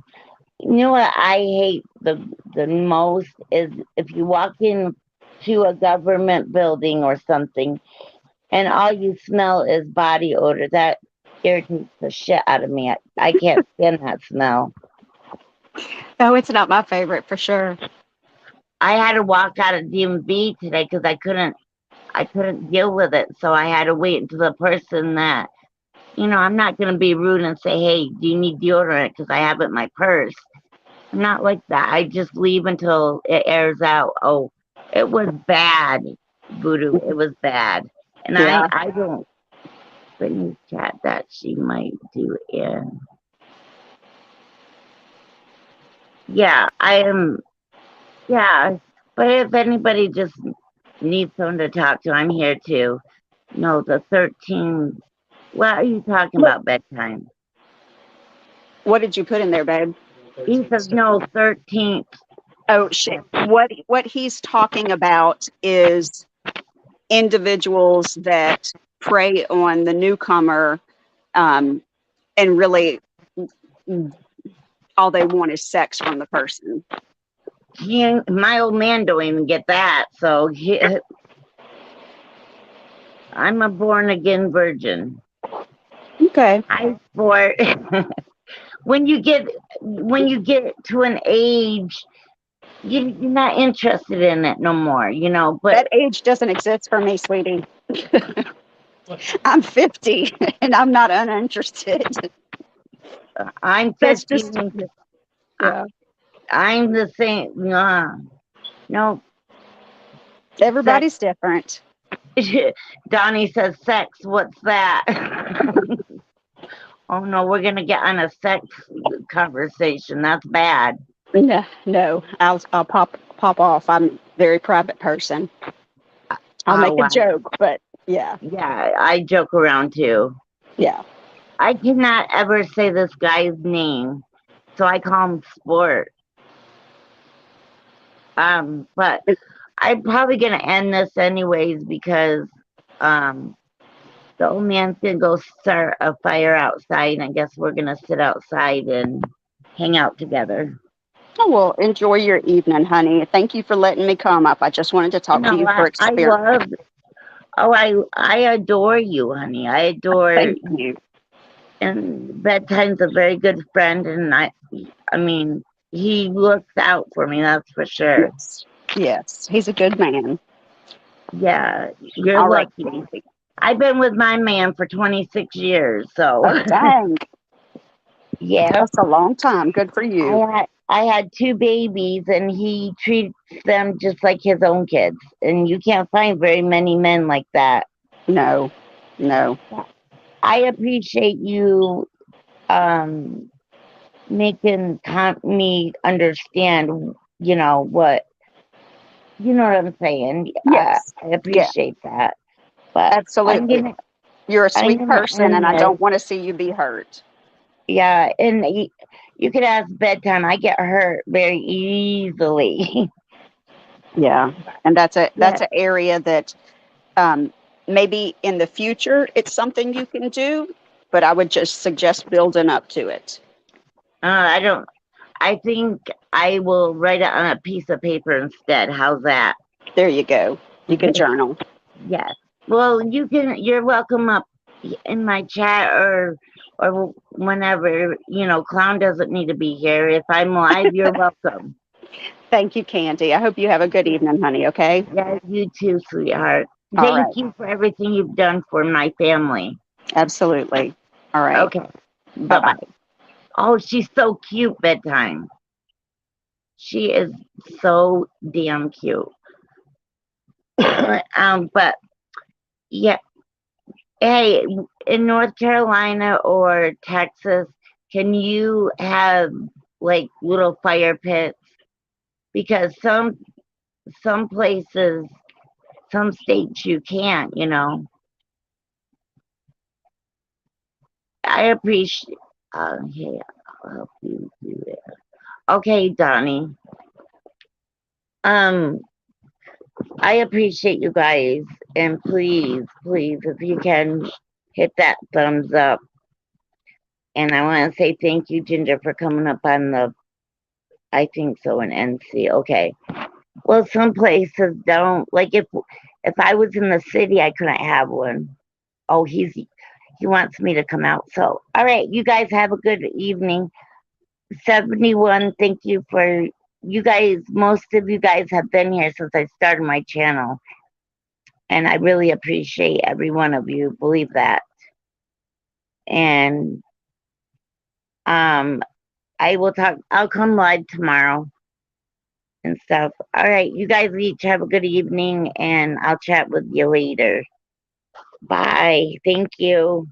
You know what I hate the most is if you walk into a government building or something and all you smell is body odor. That irritates the shit out of me. I can't stand that smell. Oh, it's not my favorite for sure. I had to walk out of DMV today because I couldn't deal with it. So I had to wait until the person that, I'm not going to be rude and say, hey, do you need deodorant? Because I have it in my purse. I'm not like that. I just leave until it airs out. Oh, it was bad, Voodoo. It was bad. And Yeah. I don't finish chat that she might do in. Yeah, I am. Yeah, but if anybody just needs someone to talk to, I'm here too. No, the 13. What are you talking about bedtime? What did you put in there, babe? He says no, 13th. Oh shit. What he's talking about is individuals that prey on the newcomer, and really all they want is sex from the person. My old man don't even get that, so I'm a born again virgin. Okay. I sport. when you get to an age, you're not interested in it no more, But That age doesn't exist for me, sweetie. I'm 50 and I'm not uninterested. I'm That's 15. just, yeah. I'm the same. No. Everybody's different. Donnie says sex. What's that? Oh no, we're gonna get on a sex conversation. That's bad. No, I'll pop off. I'm a very private person. I'll make a joke, but yeah. Yeah, I joke around too. Yeah. I cannot ever say this guy's name, so I call him Sport. But I'm probably gonna end this anyways because the old man's gonna go start a fire outside, and I guess we're gonna sit outside and hang out together. Oh, well, enjoy your evening, honey. Thank you for letting me come up. I just wanted to talk to you for experience. I adore you, honey. I adore Thank you. And bedtime's a very good friend, and I mean, he looks out for me. That's for sure. Yes, he's a good man. Yeah, you're All right, lucky. I've been with my man for 26 years, so. Oh, dang. Yeah, That's a long time. Good for you. I had 2 babies, and he treats them just like his own kids. And you can't find very many men like that. No. I appreciate you making me understand, what I'm saying. Yes. I appreciate that. But absolutely. You're a sweet person, and I don't want to see you be hurt. Yeah, and you could ask bedtime. I get hurt very easily. Yeah, and that's an area that maybe in the future it's something you can do, but I would just suggest building up to it. I think I will write it on a piece of paper instead. How's that? There you go. You can journal. Yes. Well, you're welcome up in my chat or whenever, Clown doesn't need to be here. If I'm live, you're welcome. Thank you, Candy. I hope you have a good evening, honey, okay? Yeah, you too, sweetheart. Thank you for everything you've done for my family. Absolutely. All right. Okay. Bye-bye. Oh, she's so cute, bedtime. She is so damn cute. But yeah. Hey, in North Carolina or Texas, can you have like little fire pits? Because some places, some states you can't, I appreciate, yeah. I'll help you do it. Okay, Donnie. I appreciate you guys, and please, please, if you can, hit that thumbs up. And I want to say thank you, Ginger, for coming up on the, I think so, an NC. Okay. Well, some places don't. Like if I was in the city, I couldn't have one. Oh, he wants me to come out. So, all right, you guys have a good evening. 71, thank you for you guys. Most of you guys have been here since I started my channel. And I really appreciate every one of you. Believe that. And I will talk. I'll come live tomorrow and stuff. All right, you guys each have a good evening, and I'll chat with you later. Bye. Thank you.